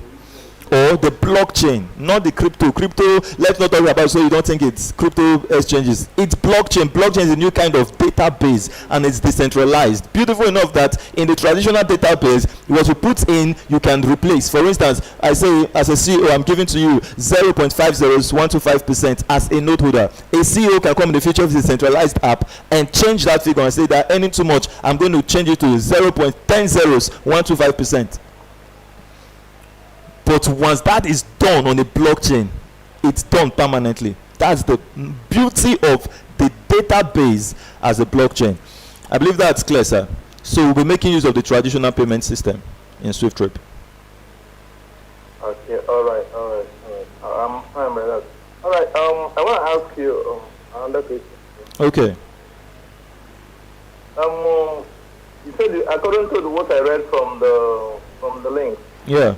or the blockchain, not the crypto. Crypto, let's not talk about, so you don't think it's crypto exchanges. It's blockchain. Blockchain is a new kind of database, and it's decentralized. Beautiful enough that in the traditional database, what you put in, you can replace. For instance, I say as a CEO, I'm giving to you 0.50125% as a node holder. A CEO can come in the future of the centralized app and change that figure and say they're earning too much. I'm going to change it to 0.10125%. But once that is done on a blockchain, it's done permanently. That's the beauty of the database as a blockchain. I believe that's clear, sir. So we'll be making use of the traditional payment system in SwiftTrip. Okay, all right. I'm fine with that. All right, I want to ask you, Another question. Okay. You said according to what I read from the link. Yeah.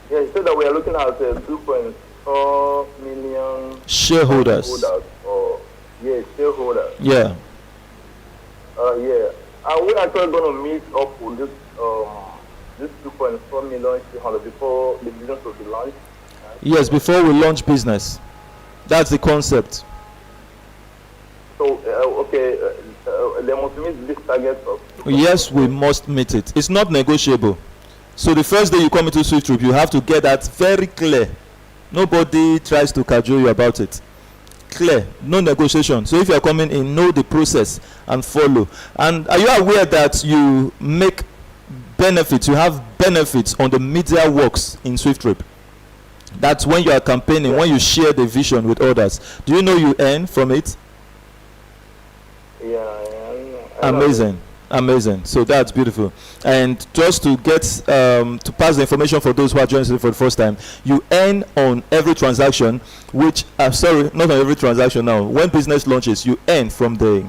Yeah, you said that we are looking at 2.4 million Shareholders. or shareholders. Yeah. Yeah. Are we actually going to meet up with this 2.4 million shareholders before the business will be launched? Yes, before we launch business. That's the concept. So they must meet this target of. Yes, we must meet it. It's not negotiable. So the first day you come into Swift Troop, you have to get that very clear. Nobody tries to cajole you about it. Clear, no negotiation. So if you are coming in, know the process and follow. And are you aware that you make benefits? You have benefits on the media works in Swift Troop. That's when you are campaigning, when you share the vision with others. Do you know you earn from it? Yeah. Amazing. So that's beautiful. And just to get to pass the information for those who are joining for the first time, you earn on every transaction, which not on every transaction now. When business launches, you earn from the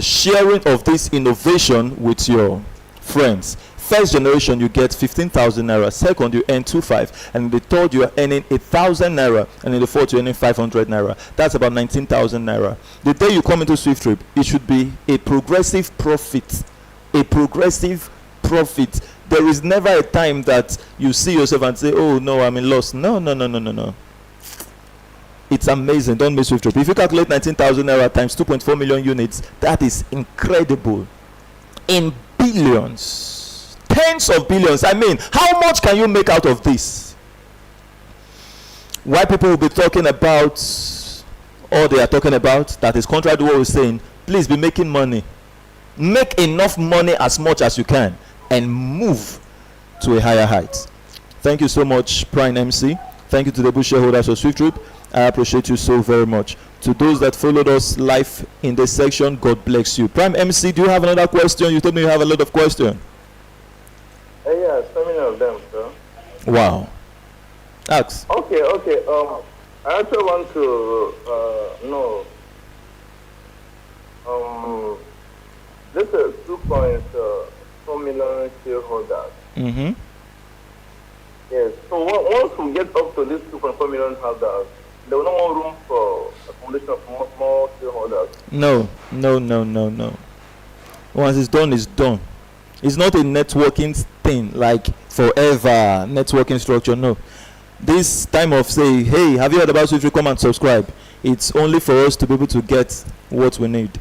sharing of this innovation with your friends. First generation, you get 15,000 naira. Second, you earn 2.5, and in the third, you are earning 1,000 naira, and in the fourth, you're earning 500 naira. That's about 19,000 naira. The day you come into Swift Trip, it should be a progressive profit. A progressive profit. There is never a time that you see yourself and say, "Oh no, I'm in loss." No. It's amazing. Don't miss Swift Trip. If you calculate 19,000 naira times 2.4 million units, that is incredible. In billions. Tens of billions. I mean, how much can you make out of this? Why people will be talking about all they are talking about, that is contrary to what we're saying, please be making money. Make enough money as much as you can and move to a higher height. Thank you so much, Prime MC. Thank you to the shareholders of Swift Troop. I appreciate you so very much. To those that followed us live in this section, God bless you. Prime MC, do you have another question? You told me you have a lot of questions. Yeah, so many of them, sir. Wow. Ask. Okay. I actually want to know. This is 2.4 million shareholders. Mm-hmm. Yes. So once we get up to this 2.4 million holders, there will no more room for accommodation of more shareholders. No. Once it's done, it's done. It's not a networking thing like forever networking structure. No. This time of say, hey, have you heard about Swift? Come and subscribe. It's only for us to be able to get what we need.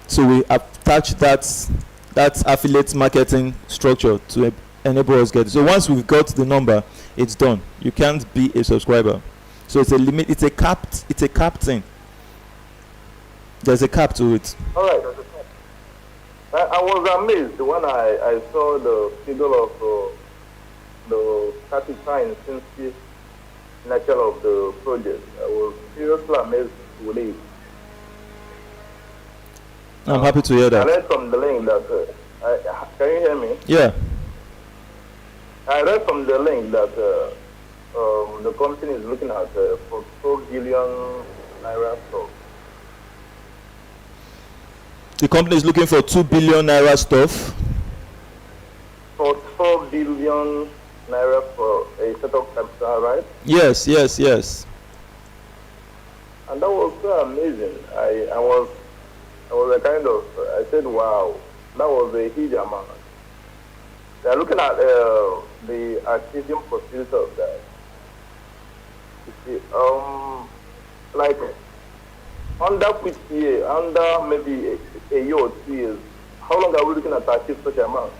So we attach that affiliate marketing structure to enable us get it. So once we've got the number, it's done. You can't be a subscriber. So it's a limit. It's a capped thing. There's a cap to it. All right. I was amazed when I saw the figure of the capital intensity nature of the project. I was seriously amazed with it. I'm happy to hear that. I read from the link that can you hear me? Yeah. I read from the link that the company is looking at for 4 billion naira stock. The company is looking for 2 billion naira stuff. For 4 billion naira for a set of capital, right? Yes. And that was so amazing. I was a kind of, I said, wow, that was a huge amount. They are looking at the achieving possibility of that. You see, like under which year, under maybe a year or 2 years, how long are we looking at achieve such amount?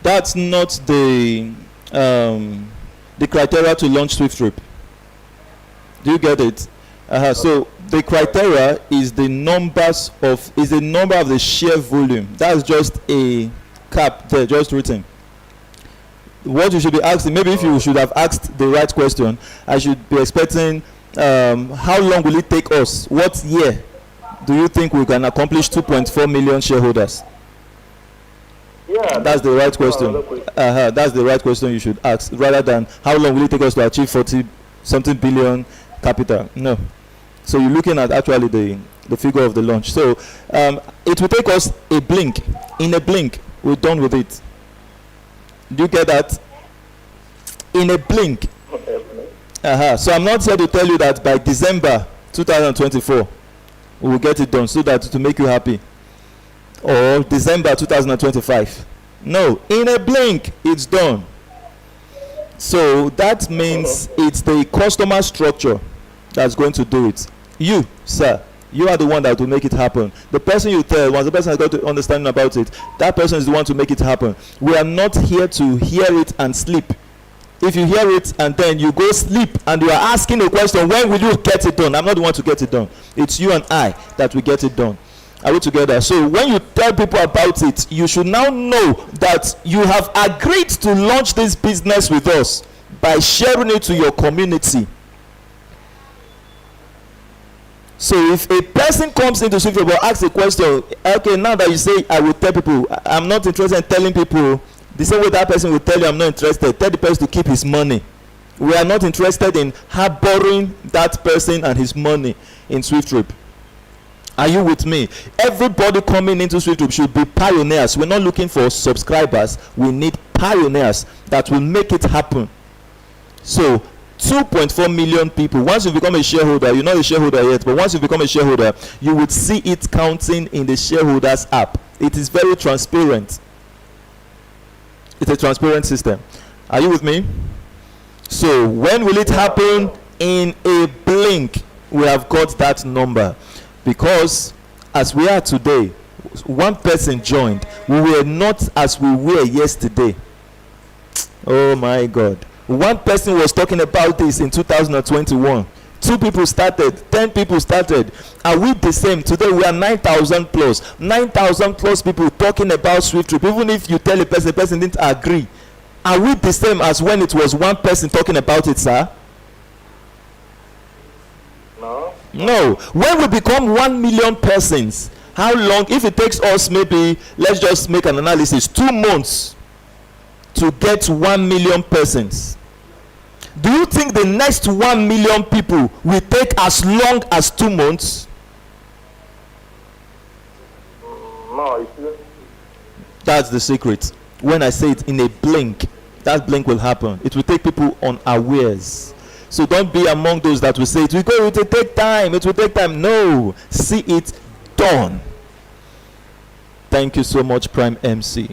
That's not the criteria to launch Swift Trip. Do you get it? So the criteria is the number of the share volume. That's just a cap there, just written. What you should be asking, maybe if you should have asked the right question, I should be expecting how long will it take us? What year do you think we can accomplish 2.4 million shareholders? Yeah, That's the right question. another question. That's the right question you should ask, rather than how long will it take us to achieve 40 something billion capital. No. So you're looking at actually the figure of the launch. So it will take us a blink. In a blink, we're done with it. Do you get that? In a blink. So I'm not here to tell you that by December 2024 we will get it done, so that to make you happy, or December 2025. No, in a blink it's done. So that means it's the customer structure that's going to do it. You, sir, you are the one that will make it happen. The person you tell, once the person has got to understanding about it, that person is the one to make it happen. We are not here to hear it and sleep. If you hear it and then you go sleep and you are asking a question, when will you get it done? I'm not the one to get it done. It's you and I that will get it done. Are we together? So when you tell people about it, you should now know that you have agreed to launch this business with us by sharing it to your community. So if a person comes into Swift but asks a question, okay, now that you say I will tell people, I'm not interested in telling people, the same way that person will tell you I'm not interested, tell the person to keep his money. We are not interested in harboring that person and his money in Swift Trip. Are you with me? Everybody coming into Swift Trip should be pioneers. We're not looking for subscribers. We need pioneers that will make it happen. So 2.4 million people. Once you become a shareholder, you're not a shareholder yet, but once you become a shareholder, you would see it counting in the shareholders app. It is very transparent. It's a transparent system. Are you with me? So when will it happen? In a blink. We have got that number, because as we are today, one person joined. We were not as we were yesterday. Oh my God. One person was talking about this in 2021. 2 people started, 10 people started. Are we the same? Today we are 9,000 plus. 9,000 plus people talking about Swift Trip. Even if you tell a person, the person didn't agree. Are we the same as when it was one person talking about it, sir? No. No. When we become 1 million persons, how long? If it takes us, maybe, let's just make an analysis, 2 months to get 1 million persons. Do you think the next 1 million people will take as long as 2 months? No, it shouldn't. That's the secret. When I say it in a blink, that blink will happen. It will take people unawares. So don't be among those that will say it will take time. It will take time. No, see it done. Thank you so much, Prime MC.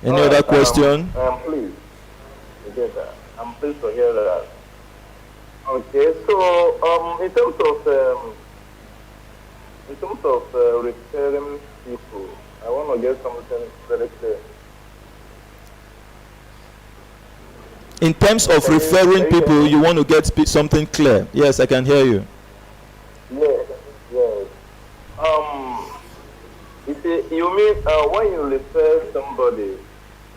Any other question? Please. You get that. I'm pleased to hear that. Okay, so in terms of referring people, I want to get something very clear. In terms of referring people, you want to get something clear. Yes, I can hear you. Yes, yes. You mean when you refer somebody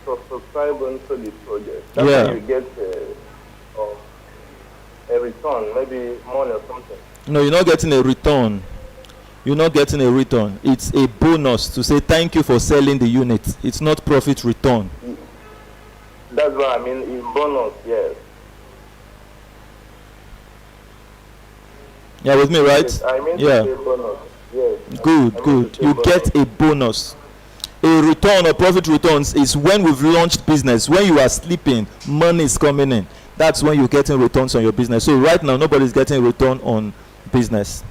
to subscribe onto the project, that's when you get a return, maybe money or something? No, you're not getting a return. You're not getting a return. It's a bonus to say thank you for selling the unit. It's not profit return. That's what I mean, in bonus, yes. Yeah, with me, right? Yes, I mean, yeah. Bonus. Yes. Good. You get a bonus. A return or profit returns is when we've launched business. When you are sleeping, money is coming in. That's when you're getting returns on your business. So right now, nobody's getting a return on business.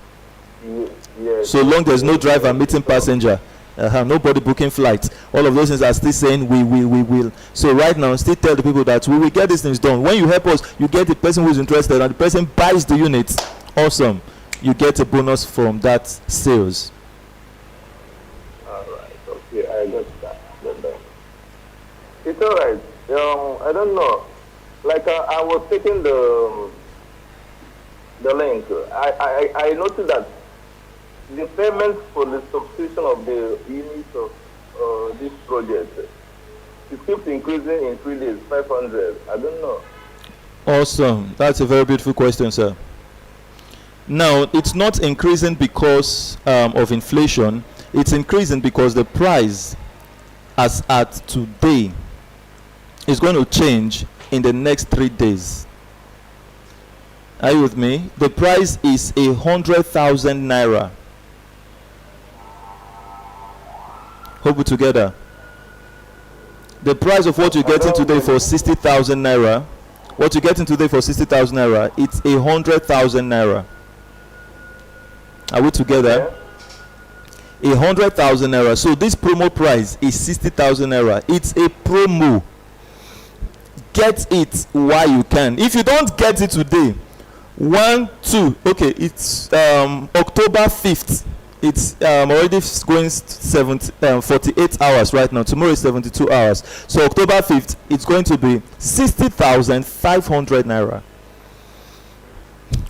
Yes. So long there's no driver meeting passenger, nobody booking flights, all of those things are still saying we will. So right now, still tell the people that we will get these things done. When you help us, you get the person who is interested, and the person buys the units. Awesome. You get a bonus from that sales. All right. Okay, I got that. It's all right. I don't know. Like I was taking the link. I noticed that the payment for the subscription of the units of this project, it keeps increasing in 3 days, 500. I don't know. Awesome. That's a very beautiful question, sir. Now, it's not increasing because of inflation. It's increasing because the price as at today is going to change in the next 3 days. Are you with me? The price is 100,000 naira. Hope we're together. The price of what you're getting today for 60,000 naira, what you're getting today for 60,000 naira, it's 100,000 naira. Are we together? 100,000 naira. So this promo price is 60,000 naira. It's a promo. Get it while you can. If you don't get it today, it's October 5th. It's already going 48 hours right now. Tomorrow is 72 hours. So October 5th, it's going to be 60,500 naira.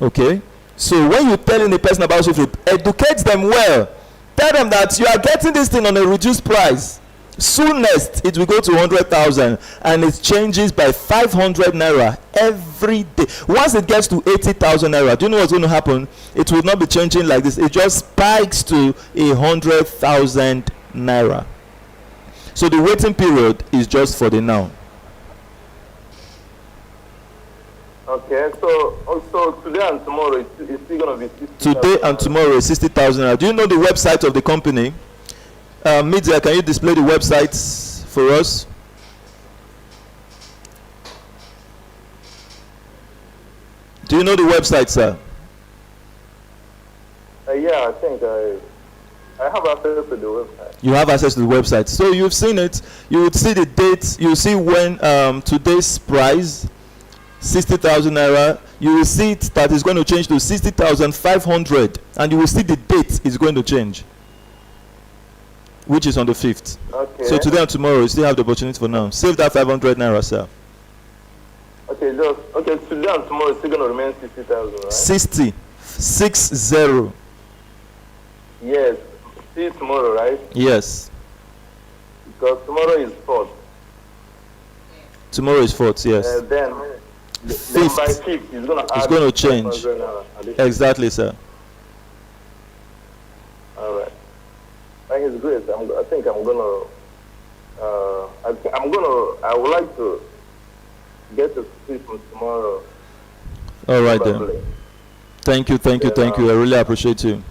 Okay? So when you're telling the person about SwiftRip, educate them well. Tell them that you are getting this thing on a reduced price. Soonest it will go to 100,000 and it changes by 500 naira every day. Once it gets to 80,000 naira, do you know what's going to happen? It will not be changing like this. It just spikes to 100,000 naira. So the waiting period is just for the now. Okay, so also today and tomorrow it's still going to be 60,000. Today and tomorrow is 60,000 naira. Do you know the website of the company? Media, can you display the websites for us? Do you know the website, sir? Yeah, I think I have access to the website. You have access to the website. So you've seen it. You would see the date. You see when today's price, 60,000 naira. You will see it that is going to change to 60,500. And you will see the date is going to change, which is on the 5th. Okay. So today and tomorrow, you still have the opportunity for now. Save that 500 naira, sir. Okay, today and tomorrow it's still going to remain 60,000, right? 60. Yes. See tomorrow, right? Yes. Because tomorrow is 4th. Tomorrow is 4th, yes. Then by 5th, it's going to add. It's going to change. Exactly, sir. All right. I think it's great. I think I'm gonna. I would like to get to see from tomorrow. All right then. Thank you. I really appreciate you.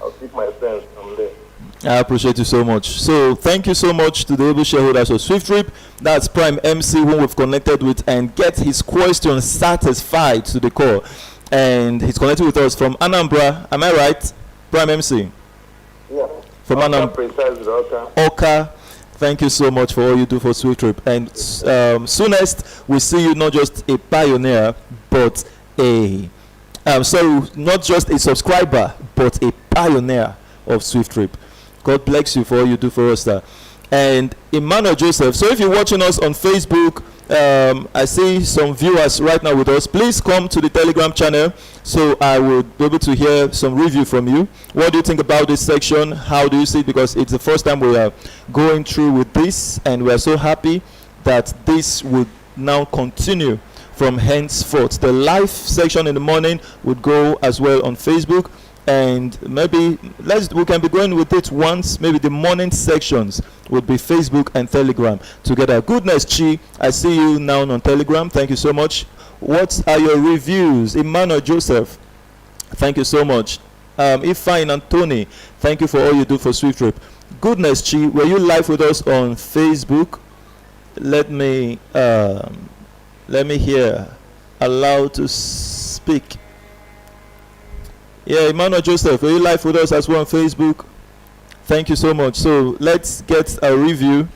I'll keep my friends from there. I appreciate you so much. So thank you so much to the able shareholders of SwiftRip. That's Prime MC whom we've connected with and get his question satisfied to the core. And he's connected with us from Anambra. Am I right? Prime MC. Yeah. From Anambra. Oka. Thank you so much for all you do for SwiftRip. And soonest we see you not just a pioneer, but not just a subscriber, but a pioneer of SwiftRip. God bless you for all you do for us, sir. And Emmanuel Joseph. So if you're watching us on Facebook, I see some viewers right now with us. Please come to the Telegram channel so I will be able to hear some review from you. What do you think about this section? How do you see it? Because it's the first time we are going through with this, and we are so happy that this would now continue from henceforth. The live section in the morning would go as well on Facebook, and maybe we can be going with it once. Maybe the morning sections would be Facebook and Telegram together. Goodness, Chi, I see you now on Telegram. Thank you so much. What are your reviews? Emmanuel Joseph, thank you so much. Ifeanyi and Tony, thank you for all you do for SwiftRip. Goodness, Chi, were you live with us on Facebook? Let me hear. Allow to speak. Yeah, Emmanuel Joseph, are you live with us as well on Facebook? Thank you so much. So let's get a review.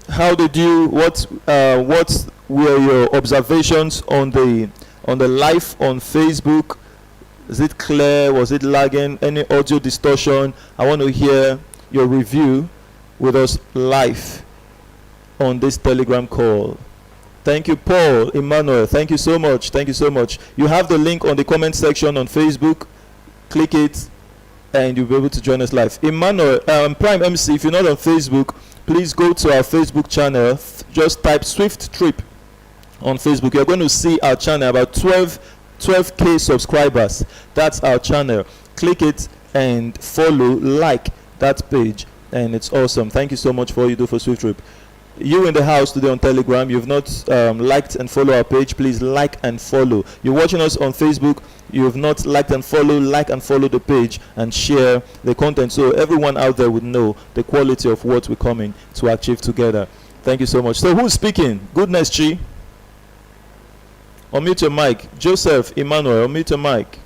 How did you? What were your observations on the live on Facebook? Is it clear? Was it lagging? Any audio distortion? I want to hear your review with us live on this Telegram call. Thank you, Paul, Emmanuel. Thank you so much. Thank you so much. You have the link on the comment section on Facebook. Click it and you'll be able to join us live. Emmanuel, Prime MC, if you're not on Facebook, please go to our Facebook channel. Just type SwiftRip on Facebook. You're going to see our channel, about 12K subscribers. That's our channel. Click it and follow, like that page, and it's awesome. Thank you so much for all you do for Swift Trip. You in the house today on Telegram, you've not liked and follow our page, please like and follow. You're watching us on Facebook, you have not liked and follow, like and follow the page and share the content so everyone out there would know the quality of what we're coming to achieve together. Thank you so much. So who's speaking? Goodness, Chi. Unmute your mic. Joseph, Emmanuel, unmute your mic.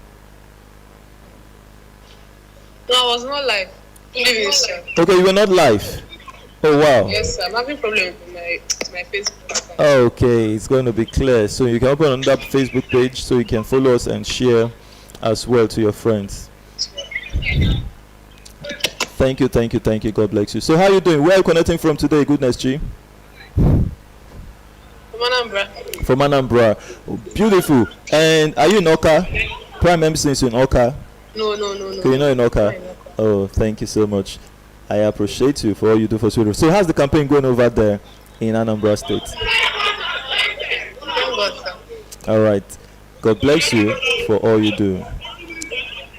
No, I was not live. Yes, sir. Okay, you were not live. Oh wow. Yes, sir. I'm having problem with my Facebook account. Okay, it's going to be clear. So you can open on that Facebook page so you can follow us and share as well to your friends. Thank you. God bless you. So how are you doing? Where are you connecting from today? Goodness, G. From Anambra. From Anambra. Oh, beautiful. And are you in Oka? Prime MC is in Oka. No. Okay, you're not in Oka. Oh, thank you so much. I appreciate you for all you do for Sweden. So how's the campaign going over there in Anambra State? All right. God bless you for all you do.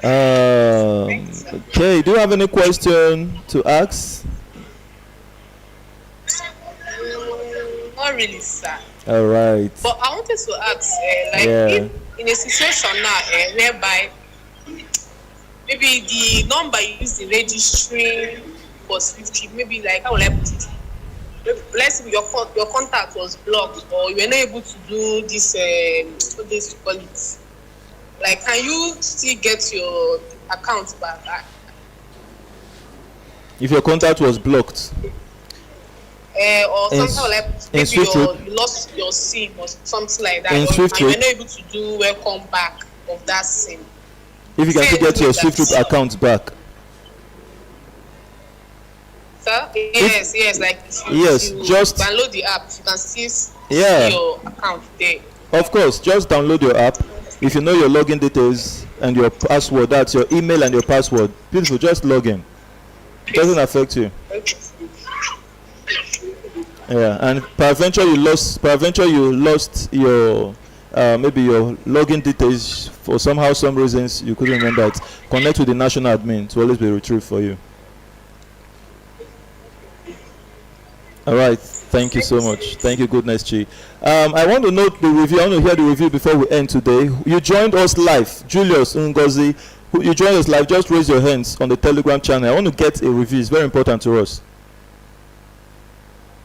Okay, do you have any question to ask? Not really, sir. All right. But I wanted to ask, if in a situation now whereby maybe the number you use in registering was 50, maybe like, how will I put it? Let's say your contact was blocked or you were not able to do this, what days you call it? Like, can you still get your account back? If your contact was blocked? Or something like maybe you lost your SIM or something like that, and you were not able to do welcome back of that SIM. If you can still get your Swift Trip account back. Sir? Yes, like if you just download the app, you can still see your account there. Of course, just download your app. If you know your login details and your password, that's your email and your password. Beautiful, just log in. It doesn't affect you. Okay. Yeah, and peradventure you lost your maybe your login details for some reasons you couldn't remember it. Connect with the national admin to always be retrieved for you. All right, thank you so much. Thank you, Goodness Chi. I want to note the review. I want to hear the review before we end today. You joined us live, Julius Ngozi. You joined us live. Just raise your hands on the Telegram channel. I want to get a review. It's very important to us.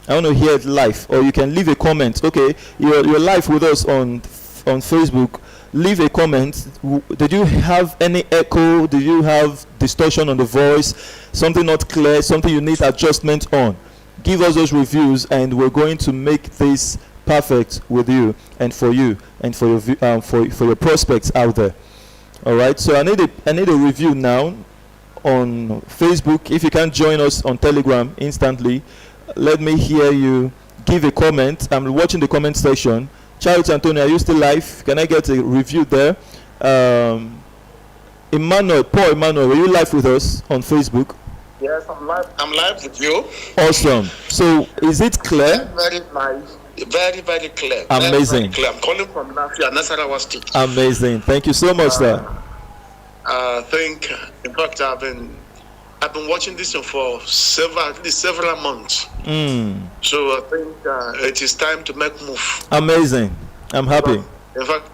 I want to hear it live, or you can leave a comment. Okay, you're live with us on Facebook. Leave a comment. Did you have any echo? Did you have distortion on the voice? Something not clear? Something you need adjustment on? Give us those reviews, and we're going to make this perfect with you and for you and for your prospects out there. All right. So I need a review now on Facebook. If you can't join us on Telegram instantly, let me hear you give a comment. I'm watching the comment section. Charles Antonio, are you still live? Can I get a review there? Paul Emmanuel, were you live with us on Facebook? Yes, I'm live. I'm live with you. Awesome. So is it clear? Very nice. Very, very clear. Amazing. Very clear. I'm calling from Nasarawa State. Amazing. Thank you so much, sir. I think, in fact, I've been watching this for at least several months. So I think it is time to make move. Amazing. I'm happy. In fact,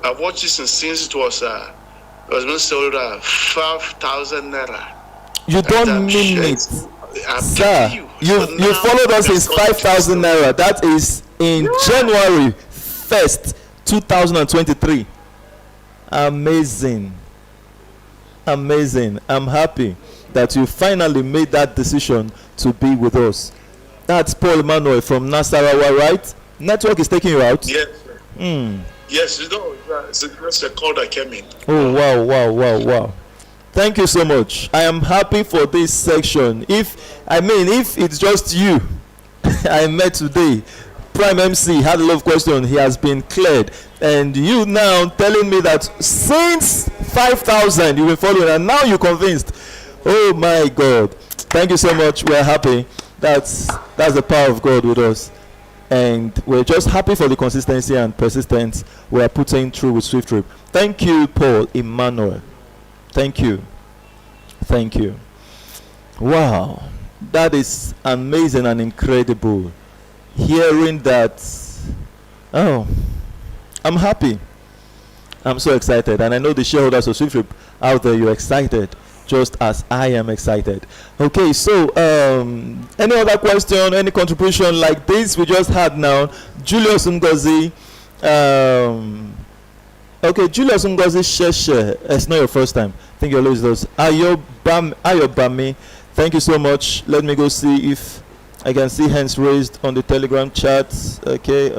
I've watched this since it was being sold 5,000 naira. You don't mean it, sir. You followed us since 5,000 naira. That is in January 1st, 2023. Amazing. I'm happy that you finally made that decision to be with us. That's Paul Emmanuel from Nasarawa, right? Network is taking you out? Yes. Yes, it's just a call that came in. Oh, wow. Thank you so much. I am happy for this section. If it's just you I met today, Prime MC had a lot of questions. He has been cleared. And you now telling me that since 5,000 you've been following and now you're convinced. Oh my God. Thank you so much. We're happy. That's the power of God with us. And we're just happy for the consistency and persistence we are putting through with Swift Trip. Thank you, Paul Emmanuel. Thank you. Wow. That is amazing and incredible. Hearing that, oh, I'm happy. I'm so excited, and I know the shareholders of SwiftRip out there, you're excited, just as I am excited. Okay, so any other question, any contribution like this we just had now? Julius Ngozi. Okay, Julius Ngozi Sheshe. It's not your first time. I think you'll lose those. Ayobami. Thank you so much. Let me go see if I can see hands raised on the Telegram chat. Okay.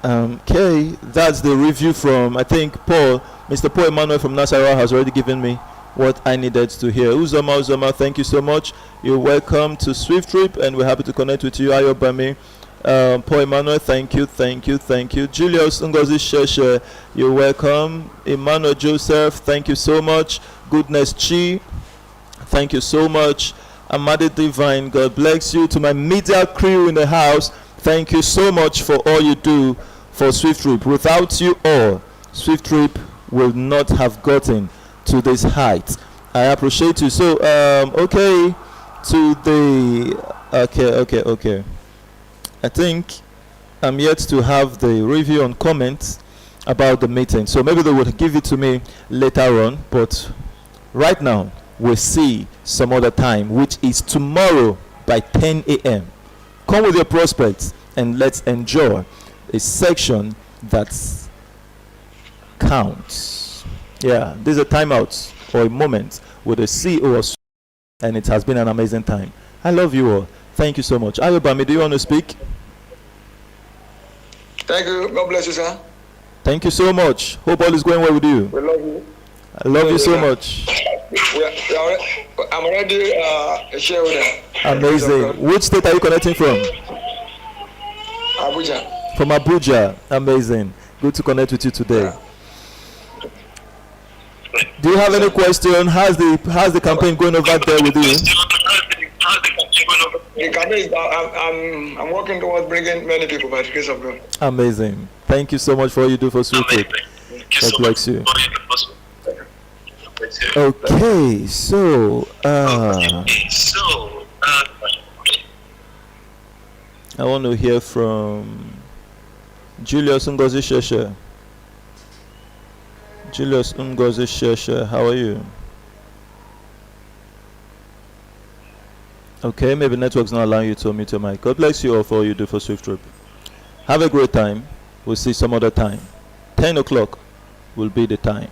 Okay, that's the review from, I think, Paul. Mr. Paul Emmanuel from Nasarawa has already given me what I needed to hear. Uzoma, thank you so much. You're welcome to SwiftRip, and we're happy to connect with you. Ayobami. Paul Emmanuel, thank you. Julius Ngozi Sheshe, you're welcome. Emmanuel Joseph, thank you so much. Goodness Chi, thank you so much. Amadi Divine, God bless you. To my media crew in the house, thank you so much for all you do for SwiftRip. Without you all, SwiftRip will not have gotten to this height. I appreciate you. So, okay, I think I'm yet to have the review and comments about the meeting. So maybe they will give it to me later on. But right now, we'll see some other time, which is tomorrow by 10 a.m. Come with your prospects and let's enjoy a section that counts. Yeah, this is a timeout or a moment with the CEO of, and it has been an amazing time. I love you all. Thank you so much. Ayobami, do you want to speak? Thank you. God bless you, sir. Thank you so much. Hope all is going well with you. We love you. I love you so much. I'm already a shareholder. Amazing. Which state are you connecting from? Abuja. From Abuja. Amazing. Good to connect with you today. Do you have any question? How's the campaign going over there with you? The campaign is I'm working towards bringing many people by the grace of God. Amazing. Thank you so much for all you do for SwiftRip. God bless you. Okay, so I want to hear from Julius Ngozi Sheshe. Julius Ngozi Sheshe, how are you? Okay, maybe network's not allowing you to unmute your mic. God bless you all for all you do for SwiftRip. Have a great time. We'll see some other time. 10 o'clock will be the time.